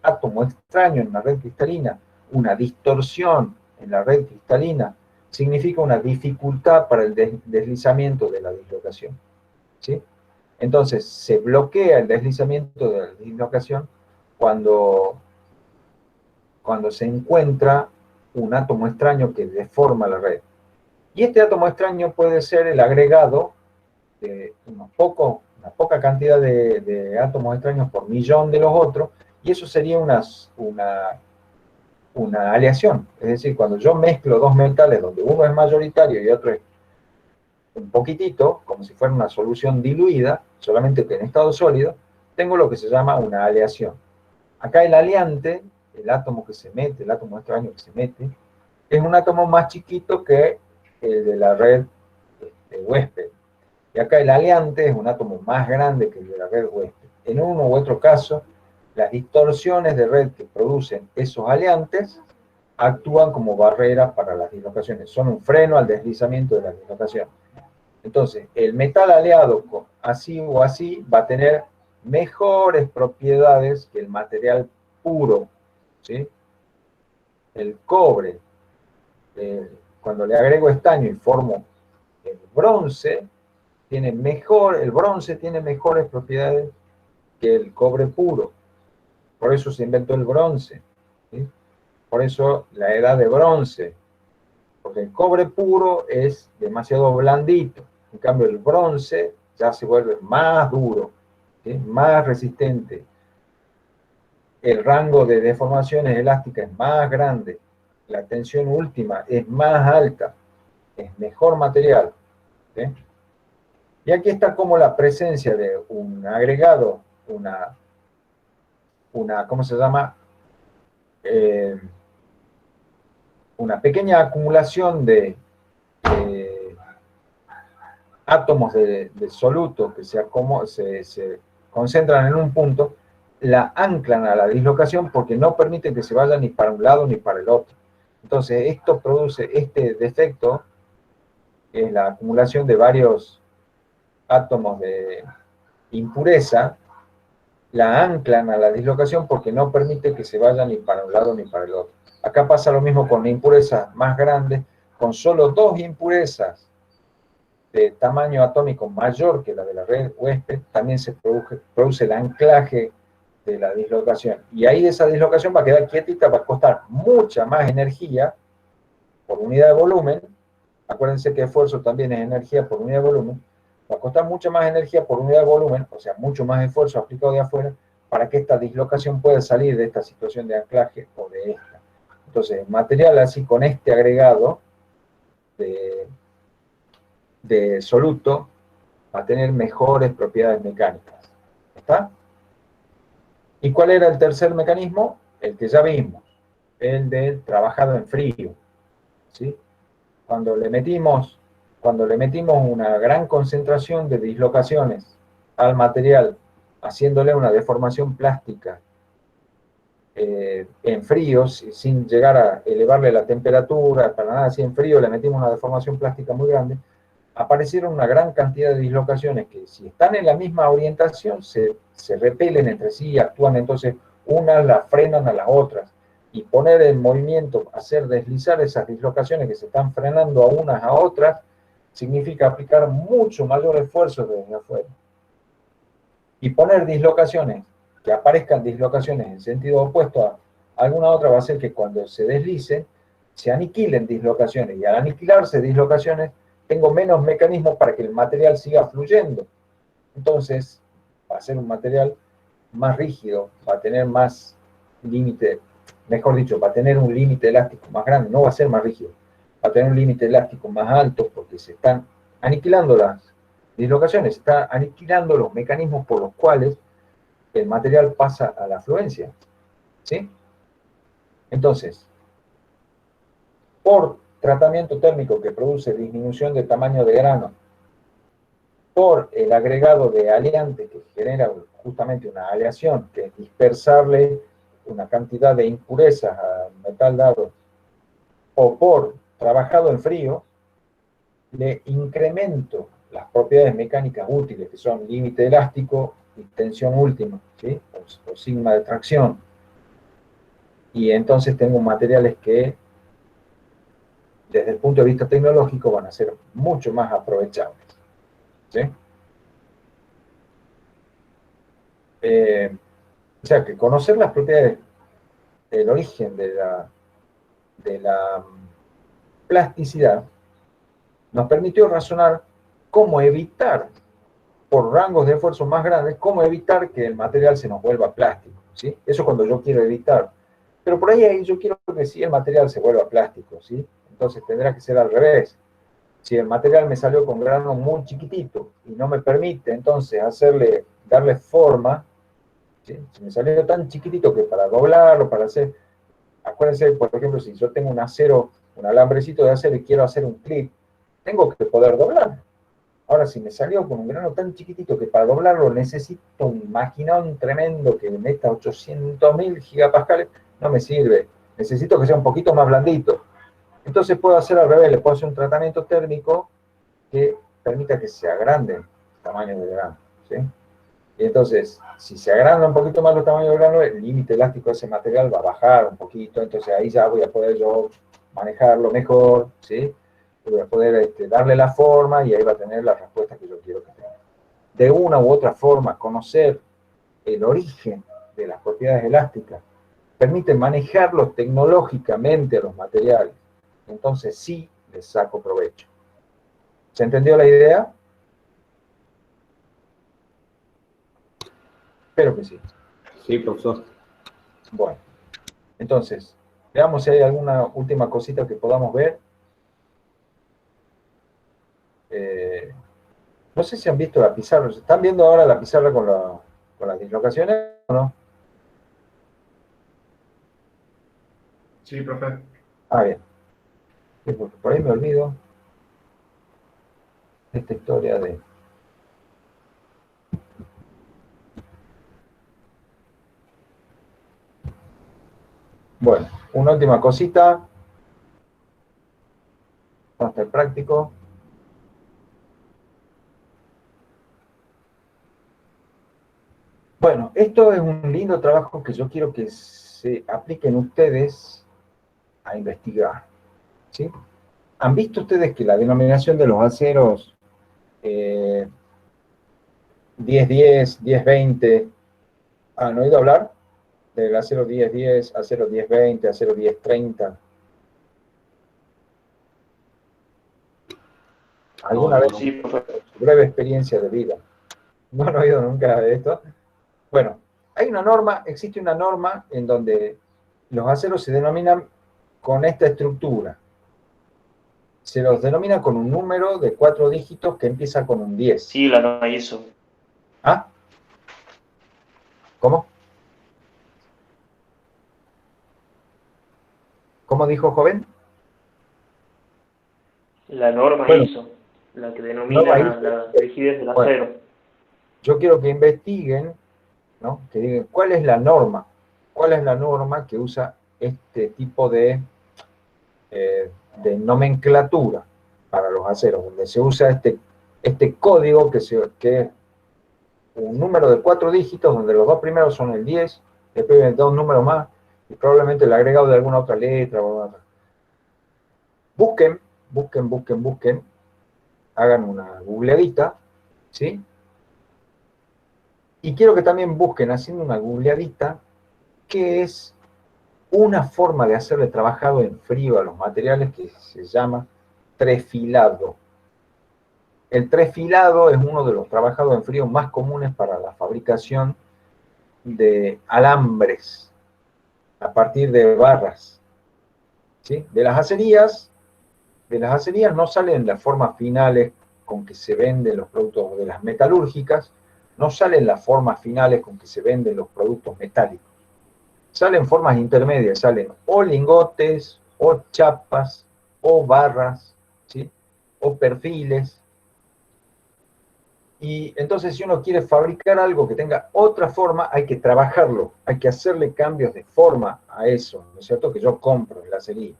átomo extraño en la red cristalina, una distorsión en la red cristalina, significa una dificultad para el deslizamiento de la dislocación, ¿sí? Entonces, se bloquea el deslizamiento de la dislocación cuando se encuentra un átomo extraño que deforma la red. Y este átomo extraño puede ser el agregado de una poca cantidad de átomos extraños por millón de los otros, y eso sería una aleación. Es decir, cuando yo mezclo dos metales donde uno es mayoritario y otro es un poquitito, como si fuera una solución diluida, solamente que en estado sólido, tengo lo que se llama una aleación. Acá el aleante, el átomo que se mete, el átomo extraño que se mete, es un átomo más chiquito que el de la red huésped. Y acá el aleante es un átomo más grande que el de la red huésped. En uno u otro caso, las distorsiones de red que producen esos aleantes actúan como barreras para las dislocaciones. Son un freno al deslizamiento de la dislocación. Entonces, el metal aleado, así o así, va a tener mejores propiedades que el material puro, ¿sí? El cobre, cuando le agrego estaño y formo el bronce, el bronce tiene mejores propiedades que el cobre puro. Por eso se inventó el bronce, ¿sí? Por eso la edad de bronce, porque el cobre puro es demasiado blandito, en cambio el bronce ya se vuelve más duro, ¿sí? Más resistente. El rango de deformaciones elásticas es más grande, la tensión última es más alta, es mejor material, ¿sí? Y aquí está como la presencia de un agregado, ¿cómo se llama? Una pequeña acumulación de átomos de soluto que se concentran en un punto, la anclan a la dislocación porque no permiten que se vaya ni para un lado ni para el otro. Entonces, esto produce este defecto, que es la acumulación de varios átomos de impureza la anclan a la dislocación porque no permite que se vaya ni para un lado ni para el otro. Acá pasa lo mismo con la impureza más grande, con solo 2 impurezas de tamaño atómico mayor que la de la red huésped, también se produce el anclaje de la dislocación. Y ahí esa dislocación va a quedar quietita, va a costar mucha más energía por unidad de volumen. Acuérdense que esfuerzo también es energía por unidad de volumen. Va a costar mucha más energía por unidad de volumen, o sea, mucho más esfuerzo aplicado de afuera, para que esta dislocación pueda salir de esta situación de anclaje o de esta. Entonces, el material así con este agregado de soluto va a tener mejores propiedades mecánicas. ¿Está? ¿Y cuál era el tercer mecanismo? El que ya vimos, el del trabajado en frío. ¿Sí? Cuando le metimos una gran concentración de dislocaciones al material, haciéndole una deformación plástica en frío, sin llegar a elevarle la temperatura, para nada así en frío, le metimos una deformación plástica muy grande, aparecieron una gran cantidad de dislocaciones que si están en la misma orientación se repelen entre sí y actúan, entonces unas las frenan a las otras. Y poner en movimiento, hacer deslizar esas dislocaciones que se están frenando a unas a otras, significa aplicar mucho mayor esfuerzo desde afuera. Y poner dislocaciones, que aparezcan dislocaciones en sentido opuesto a alguna otra, va a hacer que cuando se deslicen, se aniquilen dislocaciones. Y al aniquilarse dislocaciones, tengo menos mecanismos para que el material siga fluyendo. Entonces, va a ser un material más rígido, va a tener más límite, mejor dicho, va a tener un límite elástico más grande, no va a ser más rígido, va a tener un límite elástico más alto porque se están aniquilando las dislocaciones, se están aniquilando los mecanismos por los cuales el material pasa a la fluencia. ¿Sí? Entonces, por tratamiento térmico que produce disminución de tamaño de grano, por el agregado de aleante que genera justamente una aleación, que es dispersarle una cantidad de impurezas al metal dado, o por trabajado en frío, le incremento las propiedades mecánicas útiles, que son límite elástico y tensión última, ¿sí? o sigma de tracción. Y entonces tengo materiales que, desde el punto de vista tecnológico, van a ser mucho más aprovechables. ¿Sí? O sea, que conocer las propiedades, el origen de la plasticidad, nos permitió razonar cómo evitar, por rangos de esfuerzo más grandes, cómo evitar que el material se nos vuelva plástico. ¿Sí? Eso cuando yo quiero evitar. Pero por ahí yo quiero que sí el material se vuelva plástico, ¿sí? Entonces tendrá que ser al revés. Si el material me salió con grano muy chiquitito y no me permite entonces darle forma, ¿sí? Si me salió tan chiquitito que para doblarlo, para hacer, acuérdense, por ejemplo, si yo tengo un alambrecito de acero y quiero hacer un clip, tengo que poder doblarlo. Ahora, si me salió con un grano tan chiquitito que para doblarlo necesito un maquinón tremendo que meta 800.000 gigapascales, no me sirve. Necesito que sea un poquito más blandito. Entonces puedo hacer al revés, le puedo hacer un tratamiento térmico que permita que se agrande el tamaño del grano. ¿Sí? Y entonces, si se agranda un poquito más los tamaños del grano, el límite elástico de ese material va a bajar un poquito, entonces ahí ya voy a poder yo manejarlo mejor, ¿sí? Voy a poder darle la forma y ahí va a tener la respuesta que yo quiero que tenga. De una u otra forma, conocer el origen de las propiedades elásticas permite manejarlos tecnológicamente a los materiales. Entonces sí les saco provecho. ¿Se entendió la idea? Espero que sí. Sí, profesor. Bueno, entonces, veamos si hay alguna última cosita que podamos ver. No sé si han visto la pizarra. ¿Están viendo ahora la pizarra con las dislocaciones o no? Sí, profe. Ah, bien. Sí, porque por ahí me olvido esta historia de... Bueno, una última cosita. Hasta el práctico. Bueno, esto es un lindo trabajo que yo quiero que se apliquen ustedes a investigar, ¿sí? ¿Han visto ustedes que la denominación de los aceros 10-10, 10-20, ¿han oído hablar del acero 10-10, acero 10-20, acero 10-30? ¿Alguna No, vez no. Sí, profe. su breve experiencia de vida? ¿No han oído nunca de esto? Bueno, hay una norma, existe una norma en donde los aceros se denominan con esta estructura. Se los denomina con un número de 4 dígitos que empieza con un 10. Sí, la norma ISO. ¿Ah? ¿Cómo? ¿Cómo dijo, joven? La norma Bueno, ISO, la que norma denomina ISO. la rigidez del Bueno, acero. yo quiero que investiguen, ¿no? Que digan cuál es la norma. ¿Cuál es la norma que usa este tipo de nomenclatura para los aceros? Donde se usa este código que es un número de 4 dígitos, donde los dos primeros son el 10, después vienen 2 números más, y probablemente el agregado de alguna otra letra. Busquen, hagan una googleadita, ¿sí? Y quiero que también busquen, haciendo una googleadita, qué es una forma de hacerle trabajado en frío a los materiales que se llama trefilado. El trefilado es uno de los trabajados en frío más comunes para la fabricación de alambres a partir de barras, ¿sí? De las acerías no salen las formas finales con que se venden los productos de las metalúrgicas, no salen las formas finales con que se venden los productos metálicos. Salen formas intermedias, salen o lingotes, o chapas, o barras, ¿sí? O perfiles. Y entonces, si uno quiere fabricar algo que tenga otra forma, hay que trabajarlo, hay que hacerle cambios de forma a eso, ¿no es cierto? Que yo compro en la acería.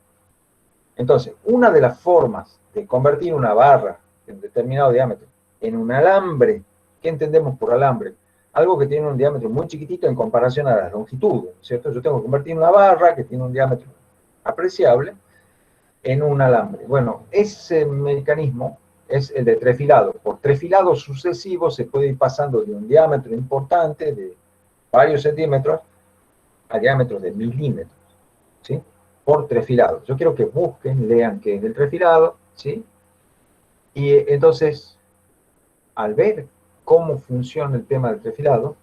Entonces, una de las formas de convertir una barra de un determinado diámetro en un alambre, ¿qué entendemos por alambre? Algo que tiene un diámetro muy chiquitito en comparación a la longitud, ¿no es cierto? Yo tengo que convertir una barra que tiene un diámetro apreciable en un alambre. Bueno, ese mecanismo es el de trefilado. Por trefilado sucesivo se puede ir pasando de un diámetro importante, de varios centímetros, a diámetros de milímetros, ¿sí? Por trefilado. Yo quiero que busquen, lean qué es el trefilado, ¿sí? Y entonces, al ver cómo funciona el tema del trefilado,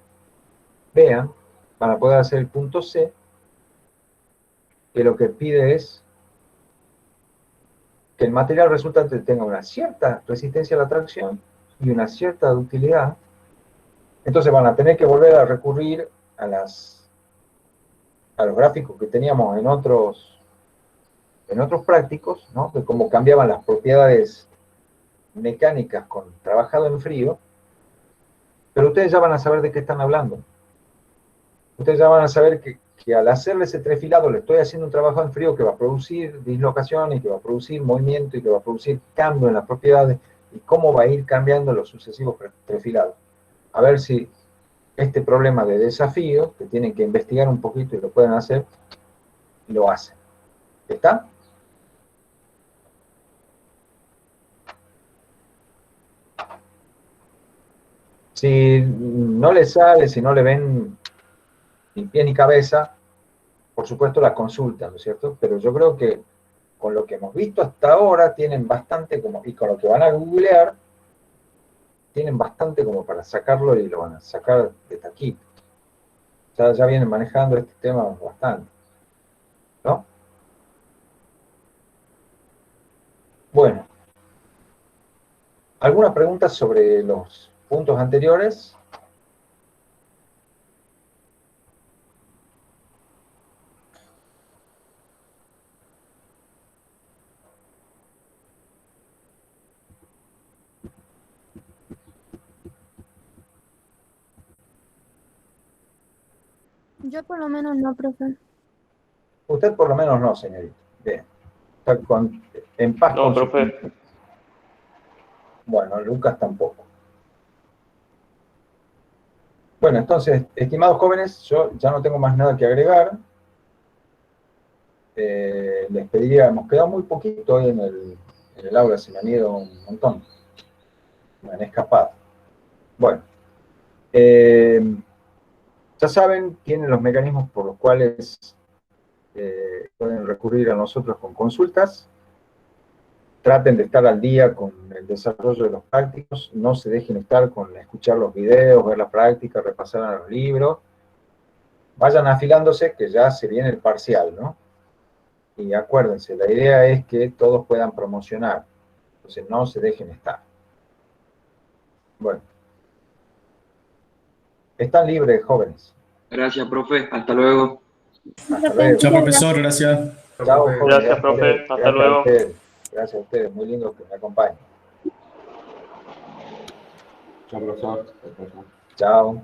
vean, para poder hacer el punto C, que lo que pide es que el material resultante tenga una cierta resistencia a la tracción y una cierta ductilidad. Entonces van a tener que volver a recurrir a los gráficos que teníamos en otros prácticos, ¿no? De cómo cambiaban las propiedades mecánicas con trabajado en frío, pero ustedes ya van a saber de qué están hablando. Ustedes ya van a saber que al hacerle ese trefilado le estoy haciendo un trabajo en frío que va a producir dislocaciones, que va a producir movimiento y que va a producir cambio en las propiedades y cómo va a ir cambiando los sucesivos trefilados. A ver si este problema de desafío, que tienen que investigar un poquito y lo pueden hacer, lo hacen. ¿Está? Si no le sale, si no le ven ni pie ni cabeza, por supuesto la consultan, ¿no es cierto? Pero yo creo que con lo que hemos visto hasta ahora tienen bastante como, y con lo que van a googlear, tienen bastante como para sacarlo y lo van a sacar de taquito. Ya vienen manejando este tema bastante, ¿no? Bueno, ¿alguna pregunta sobre los puntos anteriores? Yo por lo menos no, profe. Usted por lo menos no, señorita. Bien. Está en paz No, con su... profe. Bueno, Lucas tampoco. Bueno, entonces, estimados jóvenes, yo ya no tengo más nada que agregar. Les pediría, hemos quedado muy poquito hoy en el aula, se me han ido un montón. Me han escapado. Bueno, ya saben, tienen los mecanismos por los cuales pueden recurrir a nosotros con consultas. Traten de estar al día con el desarrollo de los prácticos, no se dejen estar con escuchar los videos, ver la práctica, repasar los libros. Vayan afilándose que ya se viene el parcial, ¿no? Y acuérdense, la idea es que todos puedan promocionar, entonces no se dejen estar. Bueno. Están libres, jóvenes. Gracias, profe. Hasta luego. Hasta luego. Chao, profesor, gracias. Chao, jóvenes. Gracias, profe. Hasta luego. Gracias a ustedes, muy lindo que me acompañen. Chao, profesor. Chao.